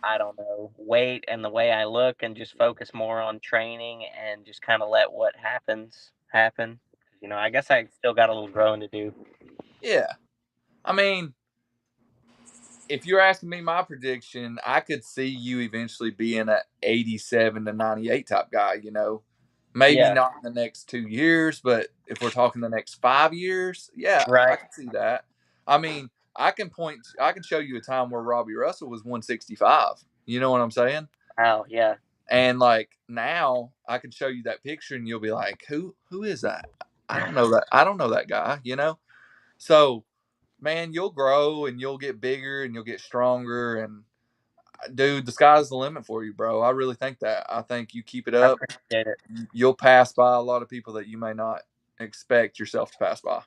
I don't know, weight and the way I look, and just focus more on training and just kind of let what happens happen. I guess I still got a little growing to do. Yeah. I mean, if you're asking me my prediction, I could see you eventually being an 87 to 98 type guy. Maybe Yeah, not in the next 2 years, but if we're talking the next 5 years, yeah, I right. can see that. I mean, I can show you a time where Robbie Russell was 165. You know what I'm saying? Oh, yeah. And like now I can show you that picture and you'll be like, who is that? I don't know that. I don't know that guy. So, man, you'll grow and you'll get bigger and you'll get stronger and dude, the sky's the limit for you, bro. I really think that. I think you keep it I up, appreciate it. you'll pass by a lot of people that you may not expect yourself to pass by.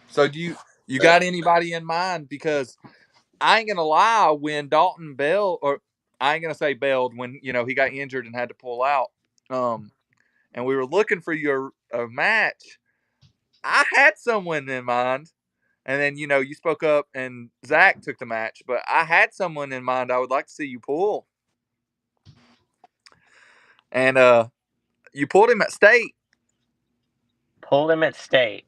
So do you got anybody in mind? Because I ain't gonna lie, when Dalton Bell, or I ain't gonna say bailed, when he got injured and had to pull out, and we were looking for your a match, I had someone in mind. And then you spoke up and Zach took the match, but I had someone in mind I would like to see you pull. And you pulled him at state. Pulled him at state.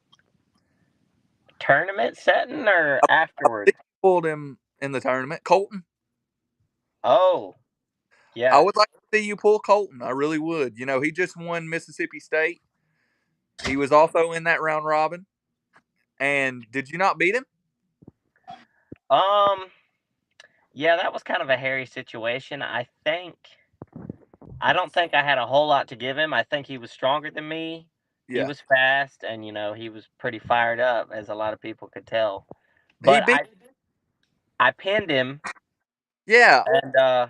Tournament setting or I afterwards? think you pulled him in the tournament. Colton. Oh, I yeah. would like to see you pull Colton. I really would. He just won Mississippi State. He was also in that round robin. And did you not beat him? Um, yeah, that was kind of a hairy situation. I don't think I had a whole lot to give him. I think he was stronger than me. He Yeah. was fast, and he was pretty fired up, as a lot of people could tell. He But beat I pinned him, Yeah. and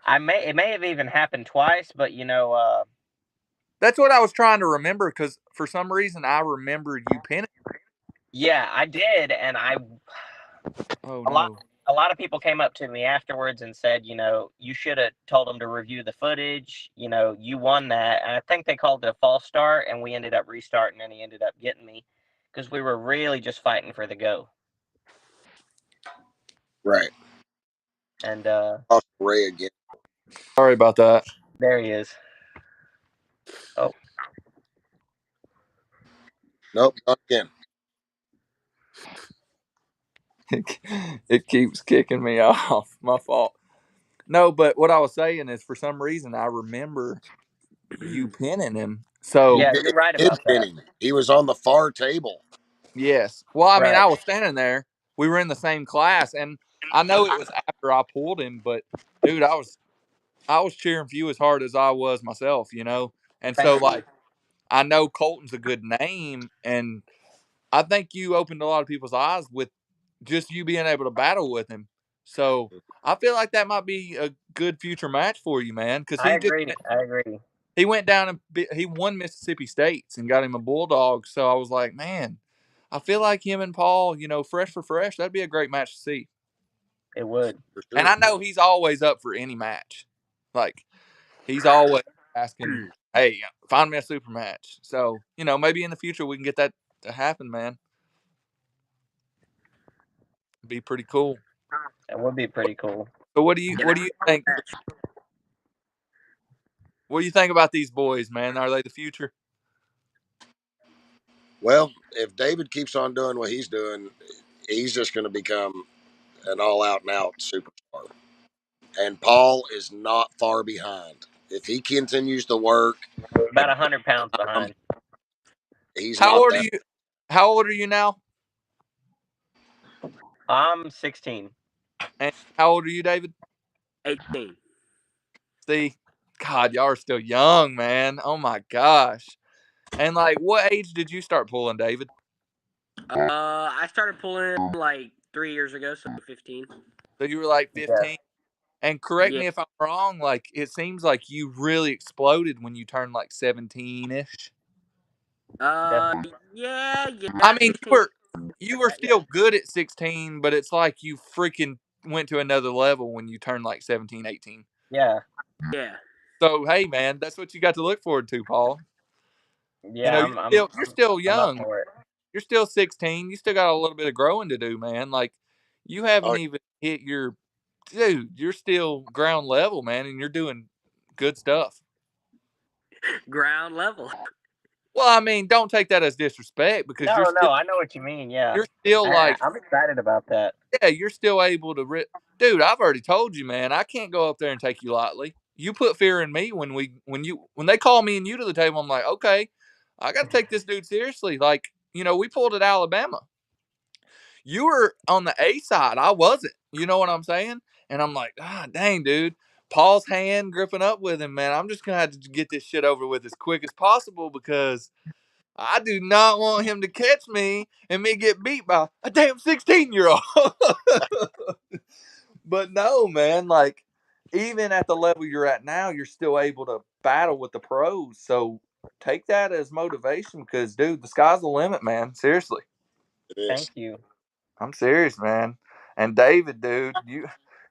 it may have even happened twice, but That's what I was trying to remember because for some reason I remembered you pinning. yeah, I did, and Oh a lot no. a lot of people came up to me afterwards and said, you should have told them to review the footage. You won that. And I think they called it a false start, and we ended up restarting, and he ended up getting me because we were really just fighting for the go. Right. And Lost Ray again. Sorry about that. there he is. Oh, Nope, not again. It keeps kicking me off. My fault. No, but what I was saying is, for some reason, I remember you pinning him. So yeah, you're right Did about pin that. him. He was on the far table. yes. Well, I mean, Right. I was standing there. We were in the same class, and I know it was after I pulled him, but dude, I was cheering for you as hard as I was myself, And so, Thank you. like, I know Colton's a good name, and I think you opened a lot of people's eyes with just you being able to battle with him. So I feel like that might be a good future match for you, man. Because I agree. I agree. he went down and he won Mississippi States and got him a bulldog. So I was like, man, I feel like him and Paul, fresh for fresh, that'd be a great match to see. It would. For And sure. I know he's always up for any match. Like he's always asking, hey, find me a super match. So maybe in the future we can get that to happen, man. It'd be pretty cool. It would be pretty cool. So what do you think? What do you think about these boys, man? Are they the future? Well, if David keeps on doing what he's doing, he's just going to become an all out and out superstar. And Paul is not far behind. If he continues to work, About 100 pounds behind. he's How not old are that. you? How old are you now? I'm 16. And how old are you, David? 18. See, God, y'all are still young, man. Oh my gosh. And like, what age did you start pulling, David? I started pulling like 3 years ago, so 15. So you were like Yeah. 15. And correct Yeah. me if I'm wrong. Like, it seems like you really exploded when you turned like 17-ish. Definitely. Yeah, I mean, 16. you were Yeah. still good at 16, but it's like you freaking went to another level when you turned like 17, 18. Yeah. Yeah. So hey, man, that's what you got to look forward to, Paul. Yeah. You're still I'm up young. for it. You're still 16. You still got a little bit of growing to do, man. Like you haven't Oh, even hit your dude. You're still ground level, man, and you're doing good stuff. Ground level. Well, I mean, don't take that as disrespect because No, no, I know what you mean. Yeah. you're still like I'm excited about that. yeah, you're still able to dude. I've already told you, man. I can't go up there and take you lightly. You put fear in me when they call me and you to the table. I'm like, okay, I got to take this dude seriously. Like, we pulled at Alabama. You were on the A side. I wasn't. You know what I'm saying? And I'm like, ah, dang, dude. Paul's hand gripping up with him, man. I'm just gonna have to get this shit over with as quick as possible because I do not want him to catch me and me get beat by a damn 16-year-old. But no, man, like even at the level you're at now, you're still able to battle with the pros. So take that as motivation because, dude, the sky's the limit, man. Seriously. it is. Thank you. I'm serious, man. And David, dude, you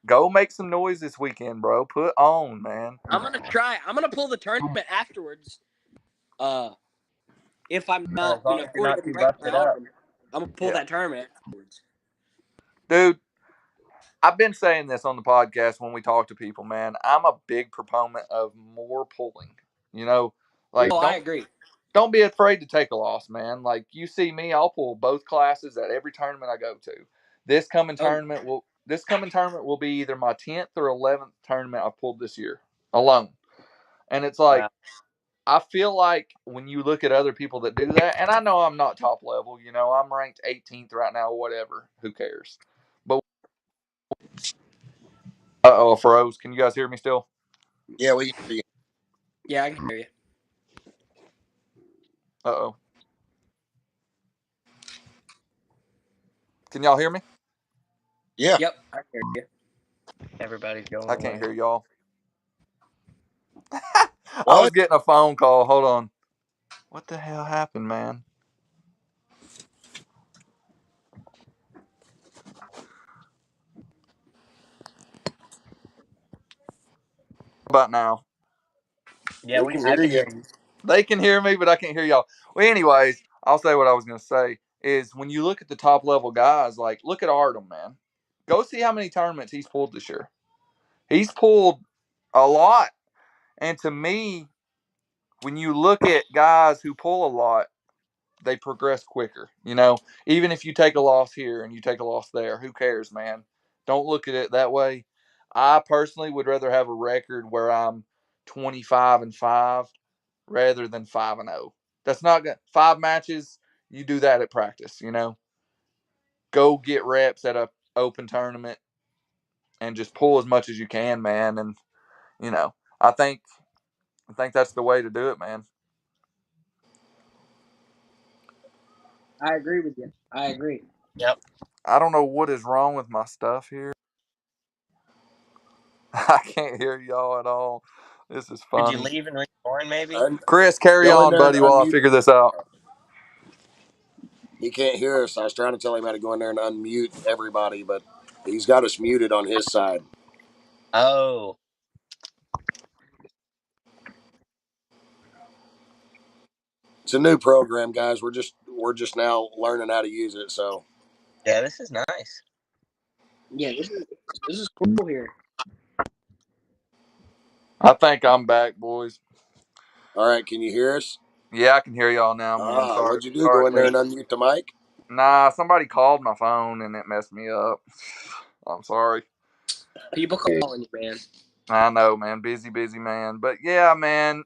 go make some noise this weekend, bro. Put on, man. I'm gonna try. I'm gonna pull the tournament afterwards. Uh, if I'm Yeah, not, as long as you're fully not gonna too break my busted up. arm, I'm gonna pull Yeah. that tournament afterwards. Dude, I've been saying this on the podcast when we talk to people, man. I'm a big proponent of more pulling. You know, like Oh, I agree. don't be afraid to take a loss, man. Like you see me, I'll pull both classes at every tournament I go to. Oh, This coming tournament will be either my 10th or 11th tournament I've pulled this year alone. And it's like Wow. I feel like when you look at other people that do that, and I know I'm not top level, I'm ranked 18th right now, whatever. Who cares? But oh, froze. Can you guys hear me still? Yeah, we can hear you. yeah, I can hear you. Oh. Can y'all hear me? Yeah. Yep, I can hear you. Everybody's going I can't away. hear y'all. I was What? getting a phone call. Hold on. What the hell happened, man? About now? Yeah, We can I hear can you. hear you. They can hear me, but I can't hear y'all. Well, anyways, I'll say what I was going to say is when you look at the top level guys, like look at Artem, man. Go see how many tournaments he's pulled this year. He's pulled a lot. And to me, when you look at guys who pull a lot, they progress quicker. You know, even if you take a loss here and you take a loss there, who cares, man? Don't look at it that way. I personally would rather have a record where I'm 25-5 rather than 5-0. That's not good. 5 matches, you do that at practice, you know. Go get reps at a open tournament and just pull as much as you can, man. And you know, I think that's the way to do it, man. I agree with you. I agree. Yep. I don't know what is wrong with my stuff here. I can't hear y'all at all. This is Did you funny. leave and rejoin maybe? Chris, carry Go in on, there and buddy, while I unmute. figure this out. He can't hear us. I was trying to tell him how to go in there and unmute everybody, but he's got us muted on his side. Oh. It's a new program, guys. We're just now learning how to use it. So, Yeah, this is nice. Yeah, this is cool here. I think I'm back, boys. all right, can you hear us? Yeah, I can hear y'all now, man. Sorry, What'd you do? Go sorry. in there and unmute the mic? Nah, somebody called my phone and it messed me up. I'm sorry. People calling you, man. I know, man. Busy, busy, man. But yeah, man.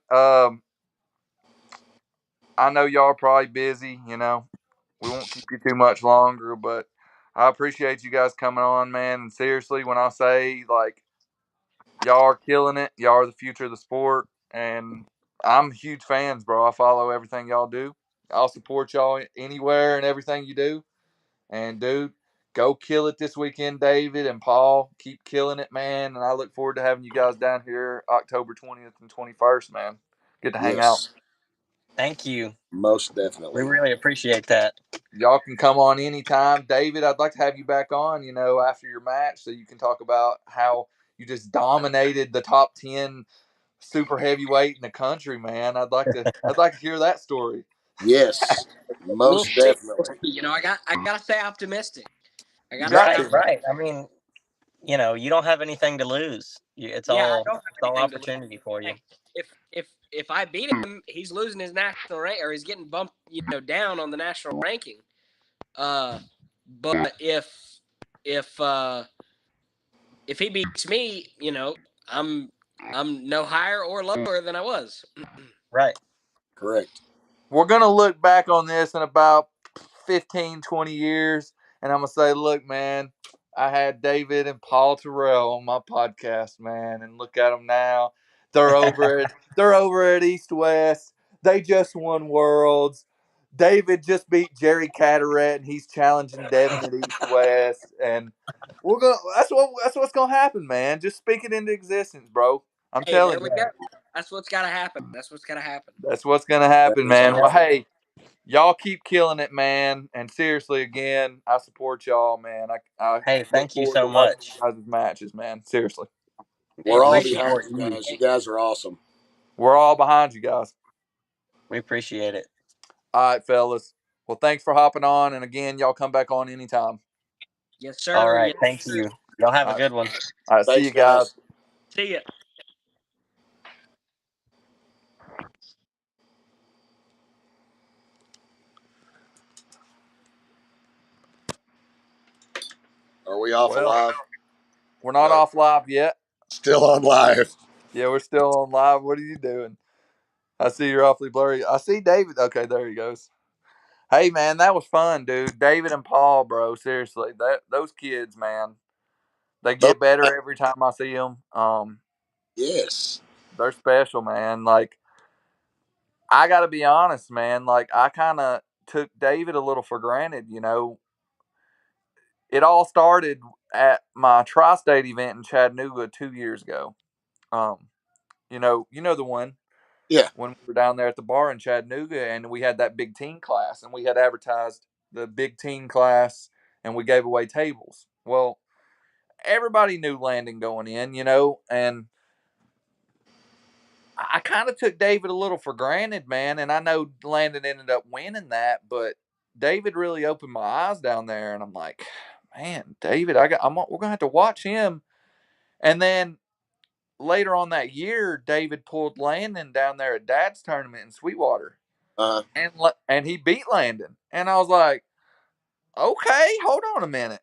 I know y'all are probably busy. You know, we won't keep you too much longer, but I appreciate you guys coming on, man. And seriously, when I say like y'all are killing it, y'all are the future of the sport, and I'm huge fans, bro. I follow everything y'all do. I'll support y'all anywhere and everything you do. And dude, go kill it this weekend, David and Paul. Keep killing it, man. And I look forward to having you guys down here October 20th and 21st, man. Get to hang out. Yes, Thank you. most We definitely. really appreciate that. Y'all can come on anytime. David, I'd like to have you back on, you know, after your match so you can talk about how you just dominated the top 10 super heavyweight in the country, man. I'd like to hear that story. Yes, We'll most see. We'll definitely. see. You know, I gotta stay optimistic. I You gotta stay got Right, to, optimistic. man. right. I mean, you don't have anything to lose. It's Yeah, I all don't have it's all anything to lose. opportunity for you. Hey, if I beat him, he's losing his national rank, or he's getting bumped, down on the national ranking. But if uh, if he beats me, I'm no higher or lower than I was. Right. Correct. We're going to look back on this in about 15, 20 years, and I'm going to say, look, man, I had David and Paul Terrell on my podcast, man, and look at them now. They're over at East West. They just won Worlds. David just beat Jerry Cataract, and he's challenging Devin at East West, and we're gonna. That's what's gonna happen, man. Just speak it into existence, bro. I'm Hey, there telling we you. go. That's what's got to happen. That's what's got to happen. That's what's gonna That happen, is man. Well, awesome. hey, y'all keep killing it, man. And seriously, again, I support y'all, man. I Hey, look thank you forward to so watching much. you guys' matches, man. Seriously, Hey, We're We all appreciate behind support you you. guys. You it. guys are awesome. we're all behind you guys. We appreciate it. All right, fellas. Well, thanks for hopping on, and again, y'all come back on anytime. Yes, All sir. right. Yes, Thank sir. you. Y'all have a All right, good one. all right. See Thanks, you guys. guys. See ya. Are we off Well, alive? we're not No, off live yet. still on live. Yeah, we're still on live. What are you doing? I see you're awfully blurry. I see David. Okay, there he goes. Hey, man, that was fun, dude. David and Paul, bro. Seriously, those kids, man. They Those get better every time I see them. Yes. They're special, man. Like I got to be honest, man. Like I kind of took David a little for granted. You know, it all started at my tri-state event in Chattanooga 2 years ago. Um, you know the one Yeah. when we were down there at the bar in Chattanooga, and we had that big teen class, and we had advertised the big teen class, and we gave away tables. Well, everybody knew Landon going in, and I kind of took David a little for granted, man, and I know Landon ended up winning that, but David really opened my eyes down there, and I'm like, man, David, we're gonna have to watch him. And then later on that year, David pulled Landon down there at Dad's tournament in Sweetwater, Uh, and he beat Landon, and I was like, okay, hold on a minute.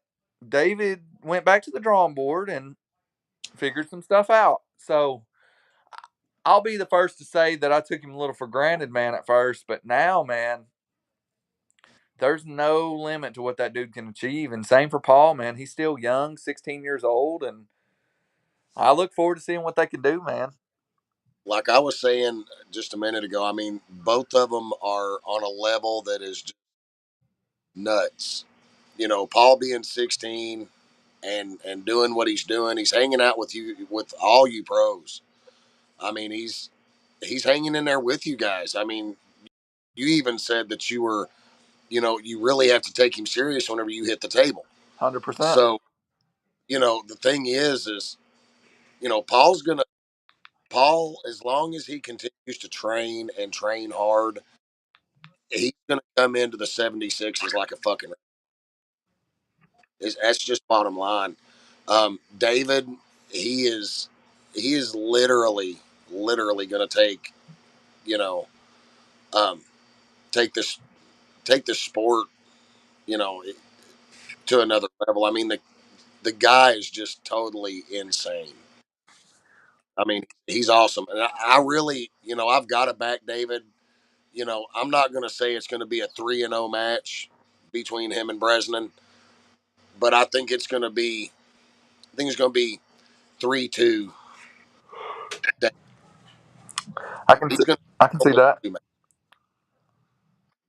David went back to the drawing board and figured some stuff out. So I'll be the first to say that I took him a little for granted, man, at first, but now, man, there's no limit to what that dude can achieve. And same for Paul, man. He's still young, 16 years old, and I look forward to seeing what they can do, man. like I was saying just a minute ago, I mean, both of them are on a level that is just nuts. You know, Paul being 16 and doing what he's doing, he's hanging out with you with all you pros. I mean, he's hanging in there with you guys. I mean, you even said that you were, you know, you really have to take him serious whenever you hit the table. 100%. So, you know, the thing is, you know, Paul, as long as he continues to train and train hard, he's gonna come into the 76s like a fucking. That's just bottom line. David, he is he is literally gonna take, you know, um, take this take the sport, you know, to another level. I mean, the guy is just totally insane. I mean, he's awesome, and I really, you know, I've got to back David. You know, I'm not going to say it's going to be a 3-0 match between him and Bresnan, but I think it's going to be, I think it's going to be 3-2. I can He's see, going I can see that. to,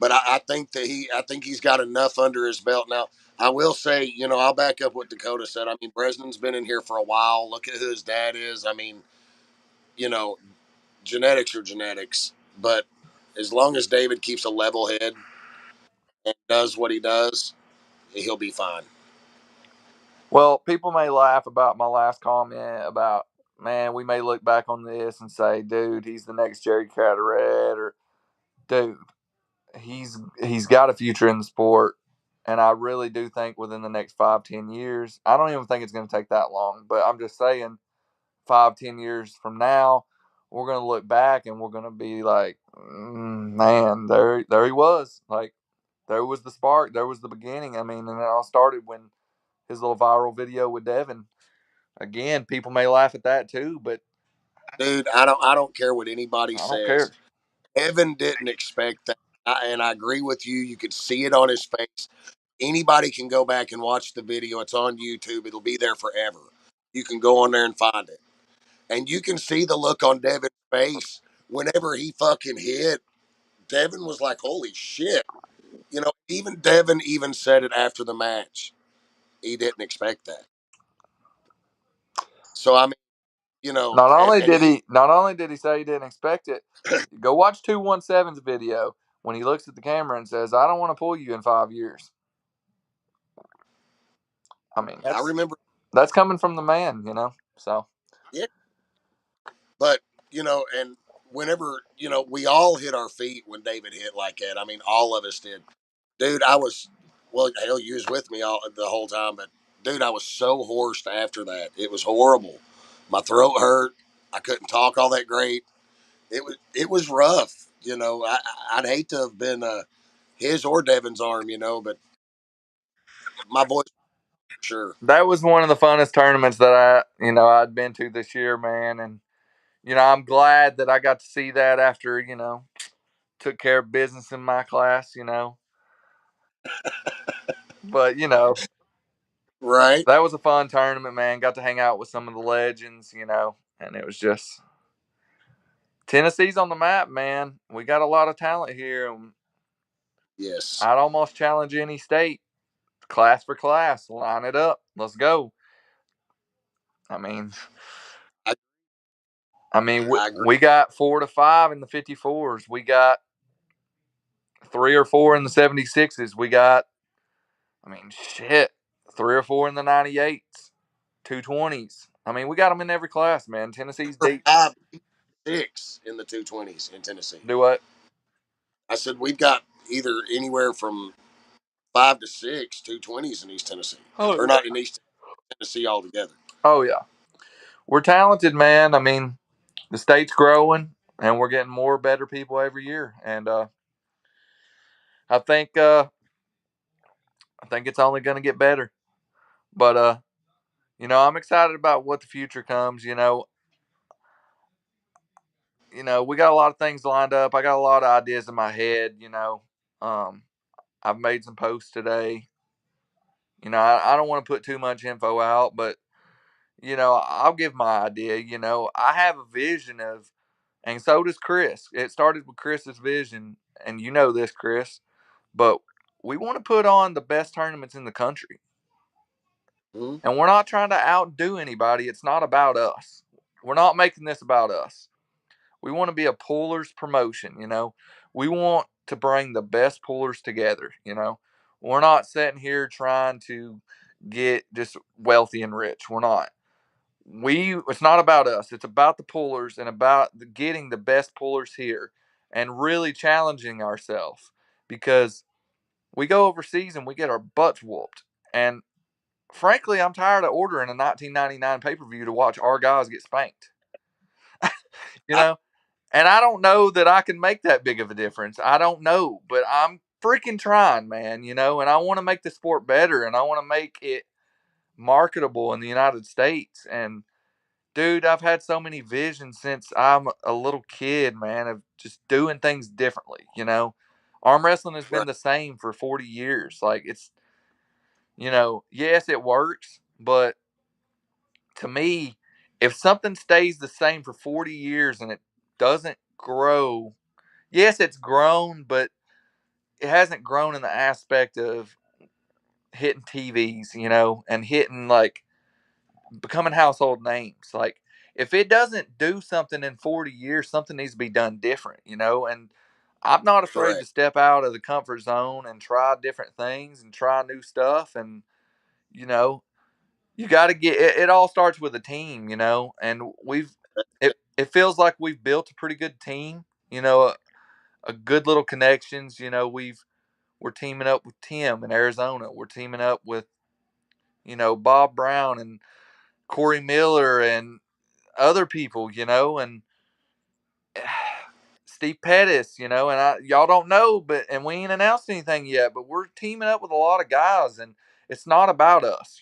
but I think that I think he's got enough under his belt now. I will say, you know, I'll back up what Dakota said. I mean, Bresnan's been in here for a while. Look at who his dad is. I mean, you know, genetics are genetics, but as long as David keeps a level head and does what he does, he'll be fine. Well, people may laugh about my last comment about, man, we may look back on this and say, dude, he's the next Jerry Carteret, or dude, he's got a future in the sport. And I really do think within the next 5-10 years, I don't even think it's going to take that long, but I'm just saying 5-10 years from now, we're going to look back and we're going to be like, man, there he was. Like, there was the spark, there was the beginning. I mean, and it all started when his little viral video with Devin. Again, people may laugh at that too, but Dude, I don't care what anybody I don't care. says. Evan didn't expect that. And I agree with you. You could see it on his face. Anybody can go back and watch the video. It's on YouTube. It'll be there forever. You can go on there and find it. And you can see the look on Devin's face whenever he fucking hit. Devin was like, holy shit. You know, even Devin even said it after the match. He didn't expect that. So, I mean, you know, and he, Not only did he say he didn't expect it, go watch 217's video when he looks at the camera and says, I don't want to pull you in 5 years. I mean, I remember, that's coming from the man, you know. So yeah, but, you know, and whenever, you know, we all hit our feet when David hit like that. I mean, all of us did. Dude, well, hell, you was with me all the whole time, but dude, I was so hoarse after that. It was horrible. My throat hurt. I couldn't talk all that great. It was rough. You know, I'd hate to have been his or Devin's arm, you know, but my voice, sure. that was one of the funnest tournaments that I'd been to this year, man. And, I'm glad that I got to see that after, took care of business in my class, But, Right? that was a fun tournament, man. Got to hang out with some of the legends, and it was just Tennessee's on the map, man. We got a lot of talent here. Yes. I'd almost challenge any state, class for class, line it up. Let's go. I mean, I, we, I agree. we got 4 to 5 in the 54s. We got 3 or 4 in the 76s. We got, shit, 3 or 4 in the 98s, 220s. We got them in every class, man. Tennessee's deep. 6 in the 220s in Tennessee. Do what? I said we've got either anywhere from 5 to 6 220s in East Tennessee, Oh or yeah. not in East Tennessee altogether. Oh yeah. We're talented, man. I mean, the state's growing, and we're getting more better people every year. And I think I think it's only going to get better. But I'm excited about what the future comes. We got a lot of things lined up. I got a lot of ideas in my head. Um, I've made some posts today. I don't want to put too much info out, but I'll give my idea. I have a vision of, and so does Chris. It started with Chris's vision, and you know this, Chris. But we want to put on the best tournaments in the country. Mm-hmm. And we're not trying to outdo anybody. It's not about us. We're not making this about us. We want to be a pullers promotion. We want to bring the best pullers together. We're not sitting here trying to get just wealthy and rich. We're not. It's not about us. It's about the pullers and about getting the best pullers here and really challenging ourselves, because we go overseas and we get our butts whooped. And frankly, I'm tired of ordering a 1999 pay-per-view to watch our guys get spanked. you I, know, and I don't know that I can make that big of a difference. I don't know, but I'm freaking trying, man. And I want to make the sport better, and I want to make it marketable in the United States. And dude, I've had so many visions since I'm a little kid, man, of just doing things differently. Arm wrestling has been right, the same for 40 years. Like, yes, it works, but to me, if something stays the same for 40 years and it doesn't grow, yes, it's grown, but it hasn't grown in the aspect of hitting TVs, and hitting, like, becoming household names. Like, if it doesn't do something in 40 years, something needs to be done different. And I'm not afraid to correct, step out of the comfort zone and try different things and try new stuff. And, you know, you got to get it, all starts with a team. And it feels like we've built a pretty good team, a good little connections. We're teaming up with Tim in Arizona. We're teaming up with Bob Brown and Corey Miller and other people, and Steve Pettis, and y'all don't know, and we ain't announced anything yet, but we're teaming up with a lot of guys, and it's not about us.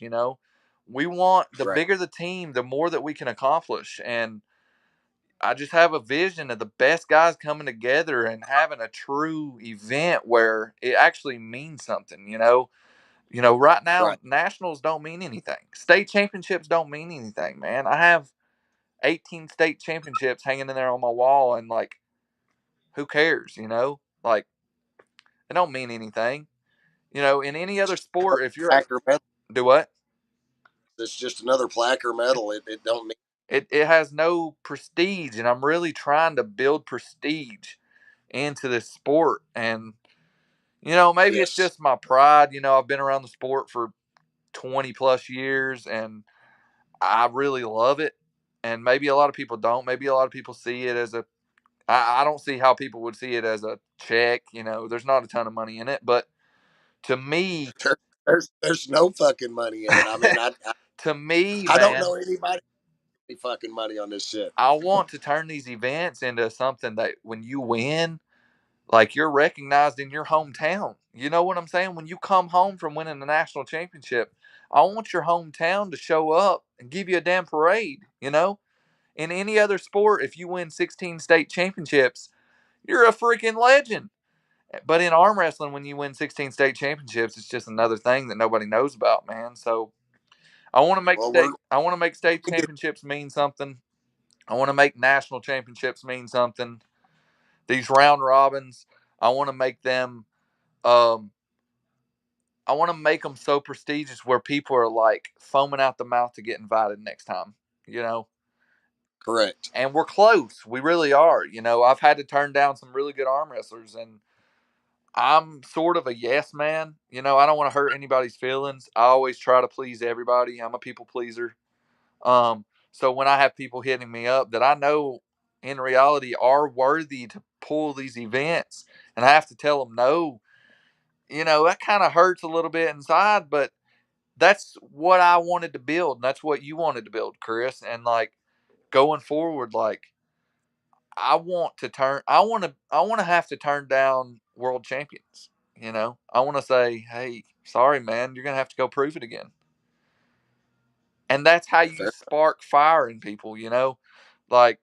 We want, the right, bigger the team, the more that we can accomplish. And I just have a vision of the best guys coming together and having a true event where it actually means something. Right now, right. nationals don't mean anything. State championships don't mean anything, man. I have 18 state championships hanging in there on my wall, and, like, who cares? Like, it don't mean anything. In any other sport, if you're Plaque or medal. do what? It's just another plaque or medal. It don't mean It has no prestige, and I'm really trying to build prestige into this sport. And maybe it's yes, just my pride. I've been around the sport for 20 plus years, and I really love it. And maybe a lot of people don't. Maybe a lot of people see it as I don't see how people would see it as a check. There's not a ton of money in it, but to me, there, there's no fucking money in it. I mean, to me, I don't man, know anybody any fucking money on this shit. I want to turn these events into something that when you win, like, you're recognized in your hometown. You know what I'm saying? When you come home from winning the national championship, I want your hometown to show up and give you a damn parade. In any other sport, if you win 16 state championships, you're a freaking legend. But in arm wrestling, when you win 16 state championships, it's just another thing that nobody knows about, man. So I want to make Well, state I want to make state we can do championships mean something. I want to make national championships mean something. These round robins, I want to make them um I want to make them so prestigious where people are, like, foaming out the mouth to get invited next time, you know. correct. And we're close. We really are. I've had to turn down some really good arm wrestlers, and I'm sort of a yes man. I don't want to hurt anybody's feelings. I always try to please everybody. I'm a people pleaser. So when I have people hitting me up that I know in reality are worthy to pull these events, and I have to tell them no, that kind of hurts a little bit inside, but that's what I wanted to build. And that's what you wanted to build, Chris. And like going forward, like I want to have to turn down world champions. I want to say, hey, sorry, man, you're going to have to go prove it again. And that's how you Fair. spark fire in people, like,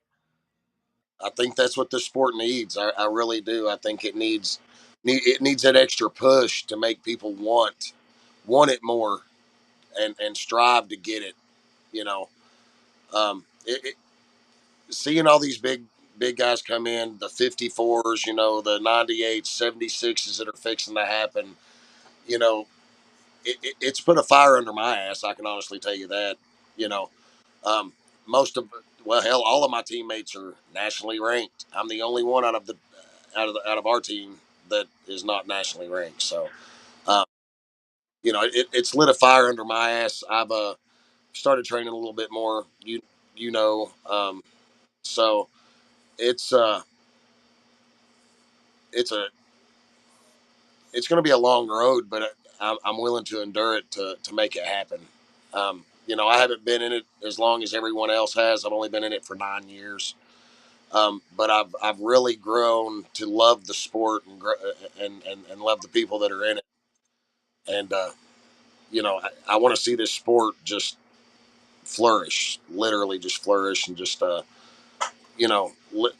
I think that's what the sport needs. I really do. I think it needs that extra push to make people want it more and strive to get it. You know, seeing all these big guys come in, the 54s, the 98s, 76s that are fixing to happen. You know, it's put a fire under my ass. I can honestly tell you that. You know, um, most of well, hell, all of my teammates are nationally ranked. I'm the only one out of our team that is not nationally ranked. So, um, it's lit a fire under my ass. I've started training a little bit more. So it's it's a it's going to be a long road, but I'm willing to endure it to make it happen. I haven't been in it as long as everyone else has. I've only been in it for 9 years. But I've really grown to love the sport and love the people that are in it. And I want to see this sport just flourish, literally just flourish, and just you know, li-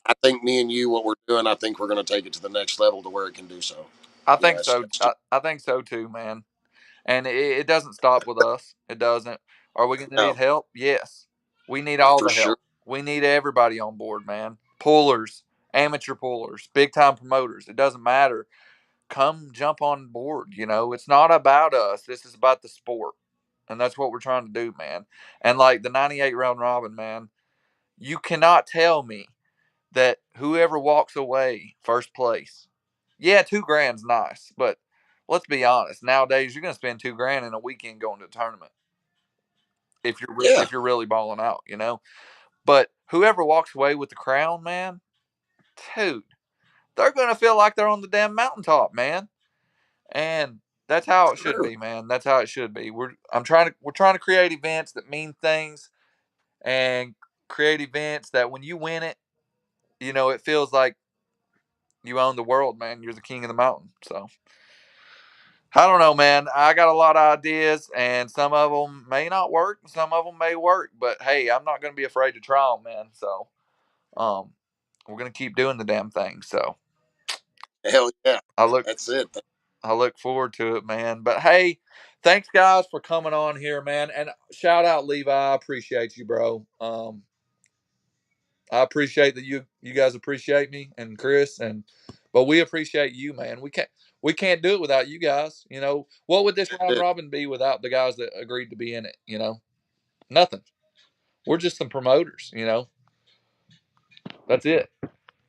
I think me and you, what we're doing, I think we're going to take it to the next level to where it can do so. I You know, think so. it's just I think so too, man. And it doesn't stop with us. It doesn't. Are we going to need no, help? Yes. We need all for the sure. help. We need everybody on board, man. Pullers, amateur pullers, big time promoters. It doesn't matter. Come jump on board. It's not about us. This is about the sport. And that's what we're trying to do, man. And like the 98 round robin, man, you cannot tell me that whoever walks away first place, yeah, 2 grand's nice, but let's be honest. Nowadays, you're going to spend 2 grand in a weekend going to a tournament Yeah, if you're really balling out. But whoever walks away with the crown, man, dude, they're going to feel like they're on the damn mountaintop, man. And that's how it should true. be, man. That's how it should be. We're trying to create events that mean things, and create events that when you win it, it feels like you own the world, man. You're the king of the mountain. So I don't know, man. I got a lot of ideas, and some of them may not work, and some of them may work. But hey, I'm not going to be afraid to try them, man. So um, we're going to keep doing the damn thing. So Hell yeah, I look that's it. I look forward to it, man. But hey, thanks guys for coming on here, man. And shout out Levi. I appreciate you, bro. I appreciate that you guys appreciate me, and Chris, but we appreciate you, man. We can't do it without you guys. What would this round That's robin be without the guys that agreed to be in it? Nothing. We're just some promoters. That's it.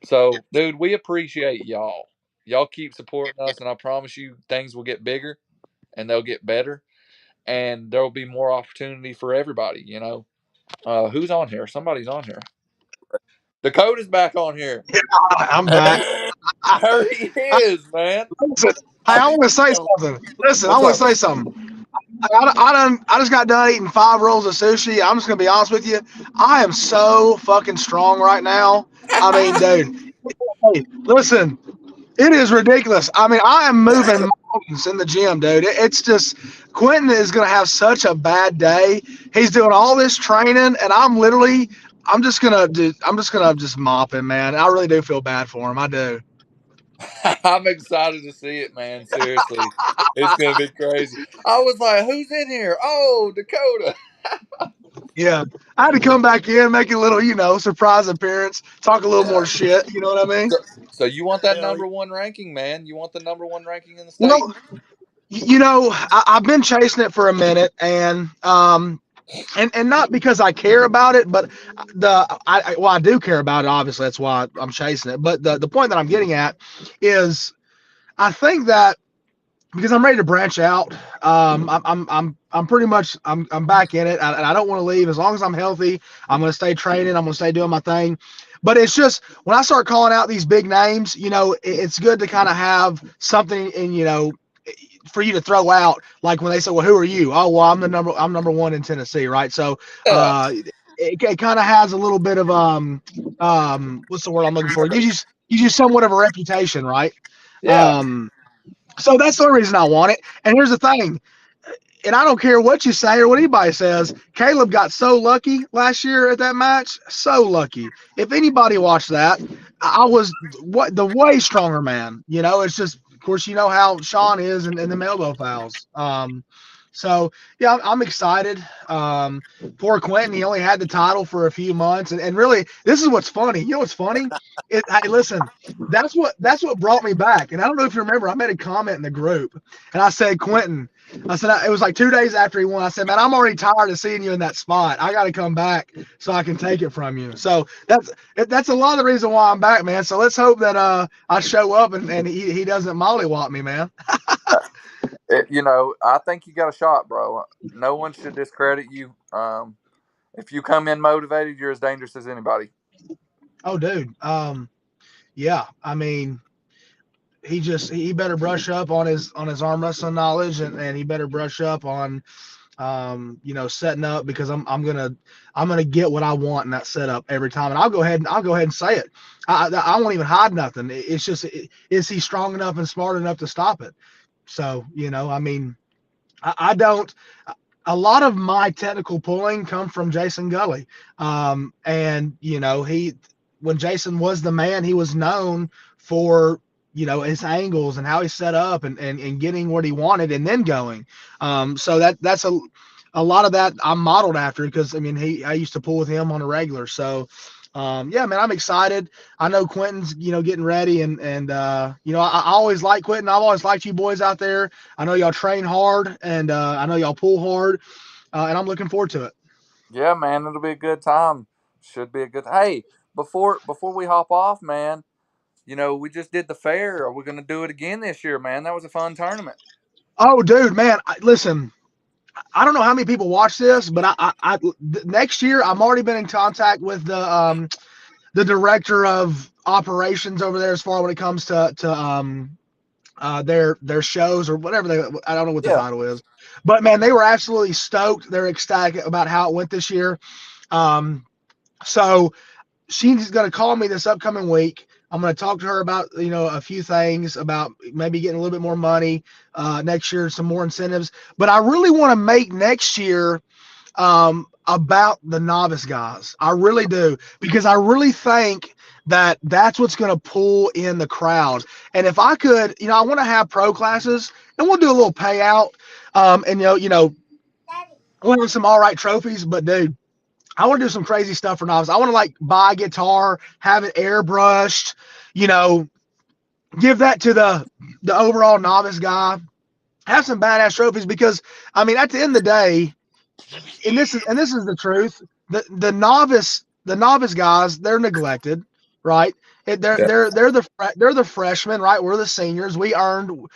So, dude, we appreciate y'all. Y'all keep supporting us, and I promise you, things will get bigger and they'll get better, and there will be more opportunity for everybody. Who's on here? Somebody's on here. Dakota's back on here. Yeah, I'm back. it. I heard he is, man. Listen, hey, I I need want to say to. something. Listen, I What's want to up? say something. I just got done eating 5 rolls of sushi. I'm just gonna be honest with you. I am so fucking strong right now. I mean, dude. Hey, listen, it is ridiculous. I mean, I am moving mountains in the gym, dude. It's just Quentin is gonna have such a bad day. He's doing all this training, and I'm just gonna just mop him, man. I really do feel bad for him. I do. I'm excited to see it, man. Seriously, it's gonna be crazy. I was like, "Who's in here?" Oh, Dakota. Yeah, I had to come back in, make a little, surprise appearance, talk a little more shit. You know what I mean? So, so you want that Hell number one ranking, man? You want the number one ranking in the state? Well, I've been chasing it for a minute, and not because I care about it, but I do care about it. Obviously, that's why I'm chasing it. But the point that I'm getting at is, I think that because I'm ready to branch out. I'm pretty much I'm back in it, and I don't want to leave as long as I'm healthy. I'm going to stay training. I'm going to stay doing my thing. But it's just when I start calling out these big names, it's good to kind of have something in, for you to throw out. Like when they say, "Well, who are you?" Oh, well, I'm number one in Tennessee, right? So, Yeah. it kind of has a little bit of what's the word I'm looking for? You just somewhat of a reputation, right? Yeah. Um, so that's the only reason I want it. And here's the thing, and I don't care what you say or what anybody says. Caleb got so lucky last year at that match, so lucky. If anybody watched that, I was the way stronger man. It's just, of course, you know how Sean is and the elbow fouls. So yeah, I'm excited. Poor Quentin, he only had the title for a few months, and really, this is what's funny. You know what's funny? Hey, listen, that's what brought me back. And I don't know if you remember, I made a comment in the group, and I said, Quentin, I said, it was like 2 days after he won. I said, man, I'm already tired of seeing you in that spot. I got to come back so I can take it from you. So that's a lot of the reason why I'm back, man. So let's hope that I show up and he doesn't mollywop me, man. I think you got a shot, bro. No one should discredit you. If you come in motivated, you're as dangerous as anybody. Oh, dude. Yeah. I mean, he better brush up on his arm wrestling knowledge, and he better brush up on setting up, because I'm gonna get what I want in that setup every time, and I'll go ahead and say it. I won't even hide nothing. It's just, is he strong enough and smart enough to stop it? So I mean, I don't. A lot of my technical pulling come from Jason Gully, and he when Jason was the man, he was known for his angles and how he set up and getting what he wanted and then going. So that's a lot of that I'm modeled after, because I mean I used to pull with him on a regular. So yeah, man, I'm excited. I know Quentin's getting ready, and I always like Quentin. I've always liked you boys out there. I know y'all train hard, and I know y'all pull hard, and I'm looking forward to it. Yeah, man, it'll be a good time. Should be a good. Hey, before we hop off, man, we just did the fair. Are we gonna do it again this year, man? That was a fun tournament. Oh, dude, man, listen. I don't know how many people watch this, but next year I'm already been in contact with the director of operations over there, as far when it comes to their shows or whatever I don't know what the Yeah. title is, but man, they were absolutely stoked. They're ecstatic about how it went this year. So she's going to call me this upcoming week. I'm going to talk to her about, a few things about maybe getting a little bit more money next year, some more incentives. But I really want to make next year about the novice guys. I really do, because I really think that that's what's going to pull in the crowd. And if I could, I want to have pro classes, and we'll do a little payout. And we'll have some all right trophies. But dude, I want to do some crazy stuff for novice. I want to like buy a guitar, have it airbrushed, you know, give that to the overall novice guy, have some badass trophies, because I mean, at the end of the day, and this is the truth. The novice guys, they're neglected, right? They're Yeah. they're the freshmen, right? We're the seniors. We earned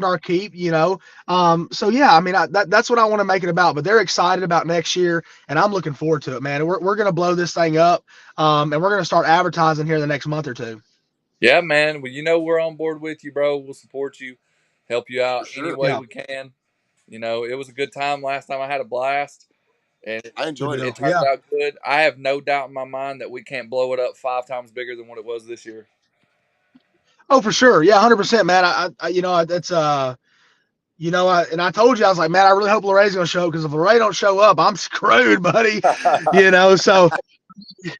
our keep, So yeah, I mean, that's what I want to make it about. But they're excited about next year, and I'm looking forward to it, man. We're gonna blow this thing up, and we're gonna start advertising here in the next month or two. Yeah, man. Well, we're on board with you, bro. We'll support you, help you For out any sure. way Yeah, we can. It was a good time last time. I had a blast, and I good enjoyed it. deal. it turned Yeah. out good. I have no doubt in my mind that we can't blow it up 5 times bigger than what it was this year. Oh, for sure. Yeah, 100%, man. That's and I told you, I was like, man, I really hope Lorraine's gonna show up, because if Lorraine don't show up, I'm screwed, buddy. So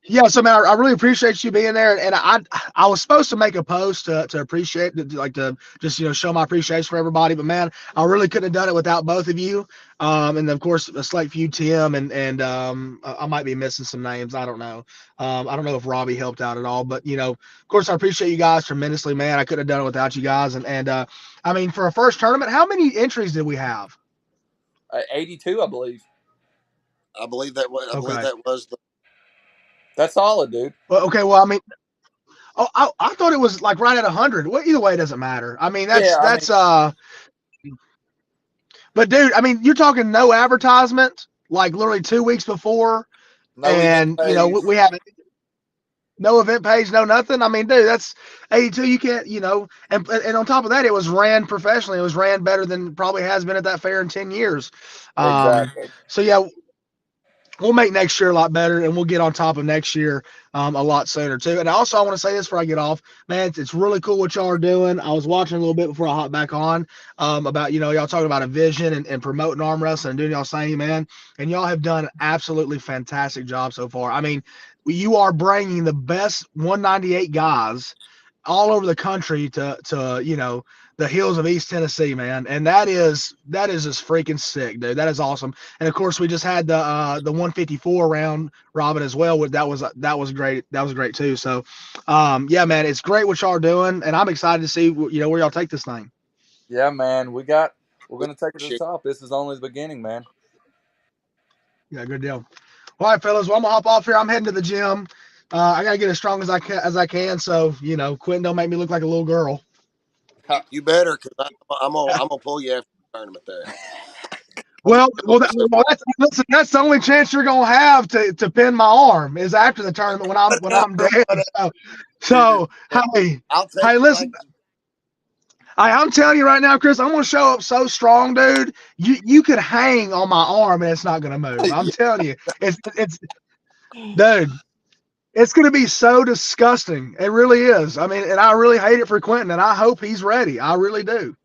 yeah, so man, I really appreciate you being there, and I was supposed to make a post to appreciate, like to just show my appreciation for everybody, but man, I really couldn't have done it without both of you, and of course a select few, Tim, and I might be missing some names, I don't know, I don't know if Robbie helped out at all, but of course I appreciate you guys tremendously, man. I couldn't have done it without you guys, and I mean, for a first tournament, how many entries did we have? 82, I believe. I believe Okay, that was the. That's solid, dude. well, okay, well, I mean, oh, I thought it was like right at 100. Well, either way, it doesn't matter. I mean, that's Yeah, I mean, that's But dude, I mean, you're talking no advertisement, like literally 2 weeks before, No event and page. we have no event page, no nothing. I mean, dude, that's 82. You can't, and on top of that, it was ran professionally. It was ran better than probably has been at that fair in 10 years. Exactly. So yeah, we'll make next year a lot better, and we'll get on top of next year a lot sooner too. And also, I want to say this before I get off, man. It's really cool what y'all are doing. I was watching a little bit before I hop back on about y'all talking about a vision and promoting arm wrestling and doing y'all saying, man, and y'all have done an absolutely fantastic job so far. I mean, you are bringing the best 198 guys all over the country to the hills of East Tennessee, man, and that is just freaking sick, dude. That is awesome. And of course, we just had the 154 round robin as well. That was great. That was great too. So, yeah, man, it's great what y'all are doing, and I'm excited to see where y'all take this thing. Yeah, man. We're We gonna take it to the appreciate top. This is only the beginning, man. Yeah, good deal. All right, fellas. Well, I'm gonna hop off here. I'm heading to the gym. I gotta get as strong as I can. So Quentin, don't make me look like a little girl. you better, because I'm gonna pull you after the tournament there. That's the only chance you're gonna have to pin my arm is after the tournament when I'm dead. So hey, I'll take you listen, like I'm telling you right now, Chris, I'm gonna show up so strong, dude. You could hang on my arm and it's not gonna move. I'm telling you, it's dude. It's gonna be so disgusting. It really is. I mean, and I really hate it for Quentin, and I hope he's ready. I really do.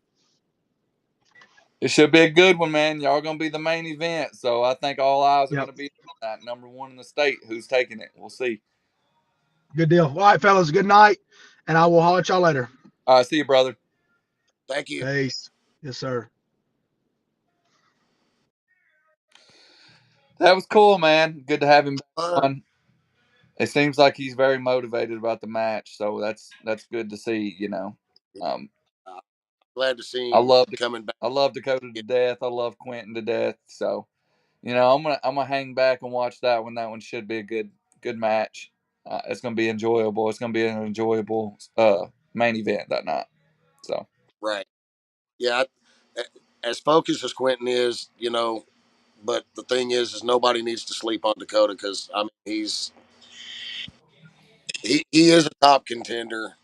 It should be a good one, man. Y'all gonna be the main event, so I think all eyes are Yep. gonna be on that number one in the state. Who's taking it? We'll see. Good deal. All right, fellas. Good night, and I will holler at y'all later. All right, see you, brother. thank you. Peace. Yes, sir. That was cool, man. Good to have him back Uh, on. It seems like he's very motivated about the match, so that's good to see. Um, glad to see I him love coming back. I love Dakota to death. I love Quentin to death. So I'm gonna hang back and watch that one. That one should be a good match. It's gonna be enjoyable. It's gonna be an enjoyable main event that night. So Right. Yeah. As focused as Quentin is, but the thing is nobody needs to sleep on Dakota, because I mean he is a top contender.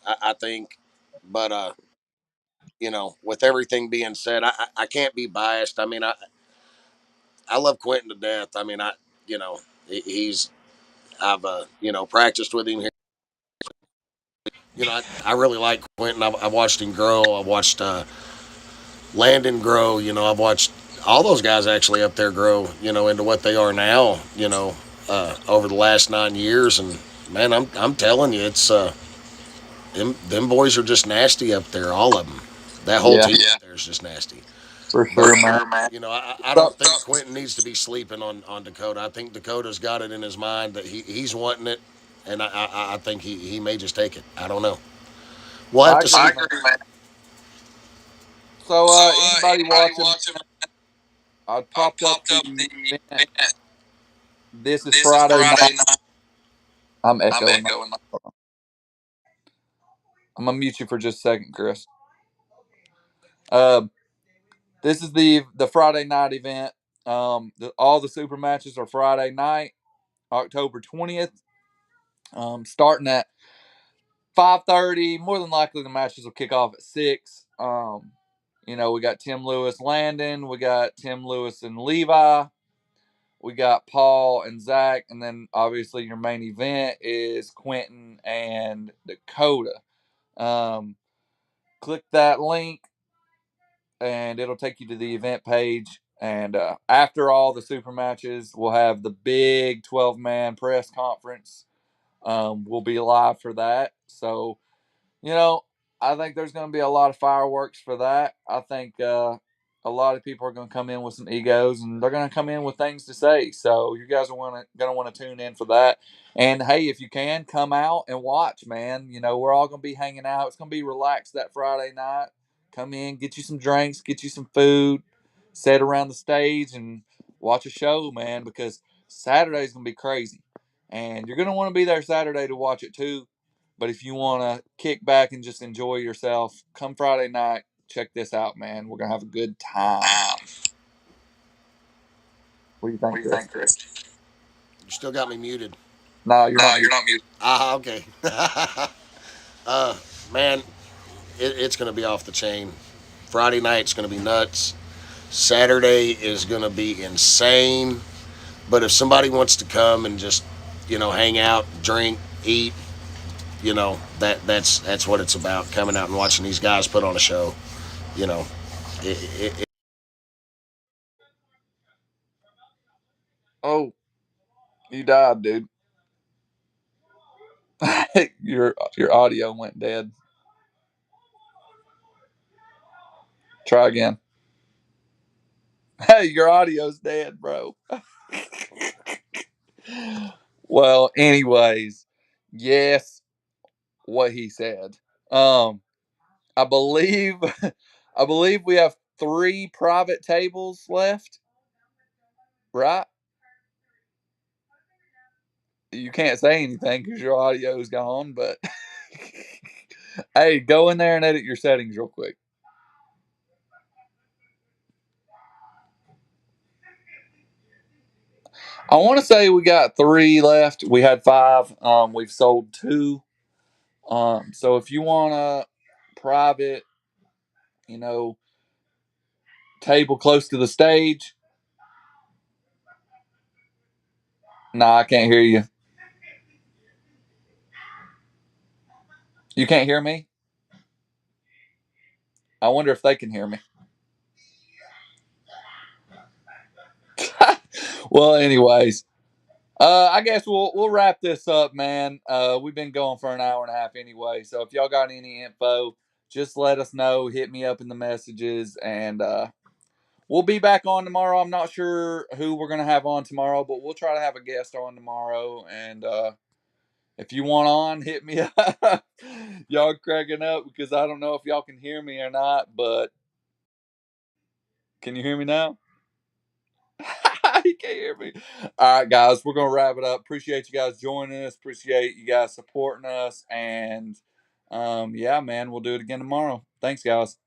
I think, but with everything being said, I can't be biased. I mean, I love Quentin to death. I mean, he's I've practiced with him here. I really like Quentin. I've watched him grow. I've watched Landon grow. I've watched all those guys actually up there grow. Into what they are now. Over the last 9 years, and man, I'm telling you, it's them boys are just nasty up there. All of them. That whole yeah, team up there is just nasty. for But sure, man. I don't So, think Quentin needs to be sleeping on Dakota. I think Dakota's got it in his mind that he's wanting it, and I think he may just take it. I don't know. We'll have I to see. agree, man. So anybody watching? I popped up the event. This is Friday night. I'm echoing. I'm gonna mute you for just a second, Chris. Uh, this is the Friday night event. All the super matches are Friday night, October 20th. Starting at 5:30. More than likely, the matches will kick off at 6. We got Tim Lewis, Landon. We got Tim Lewis and Levi. We got Paul and Zach, and then obviously your main event is Quentin and Dakota. Um, Click that link and it'll take you to the event page. And after all the super matches, we'll have the big 12-man press conference. We'll be live for that. So, you know, I think there's going to be a lot of fireworks for that. I think a lot of people are going to come in with some egos, and they're going to come in with things to say. So you guys are going to want to tune in for that. And hey, if you can, come out and watch, man. We're all going to be hanging out. It's going to be relaxed that Friday night. Come in, get you some drinks, get you some food, sit around the stage and watch a show, man, because Saturday's going to be crazy. And you're going to want to be there Saturday to watch it too. But if you want to kick back and just enjoy yourself, come Friday night, check this out, man. We're gonna have a good time. What do you think, Chris? You still got me muted. No, you're not. You're not muted. Ah, okay. Man, it's going to be off the chain. Friday night's going to be nuts. Saturday is going to be insane. But if somebody wants to come and just, hang out, drink, eat, that's what it's about. Coming out and watching these guys put on a show. You know, it Oh, you died, dude. your audio went dead. Try again. Hey, your audio's dead, bro. Well, anyways, yes, what he said. I believe I believe we have 3 private tables left, right? You can't say anything because your audio's gone, but hey, go in there and edit your settings real quick. I want to say we got 3 left. We had 5. We've sold 2. So if you want a private, you know, table close to the stage. Nah, I can't hear you. You can't hear me? I wonder if they can hear me. Well, anyways, I guess we'll wrap this up, man. We've been going for an hour and a half anyway, so if y'all got any info, just let us know. Hit me up in the messages, and we'll be back on tomorrow. I'm not sure who we're gonna have on tomorrow, but we'll try to have a guest on tomorrow. And if you want on, hit me up. Y'all cracking up because I don't know if y'all can hear me or not, but can you hear me now? You can't hear me. All right, guys, we're gonna wrap it up. Appreciate you guys joining us. Appreciate you guys supporting us. And yeah, man, we'll do it again tomorrow. Thanks, guys.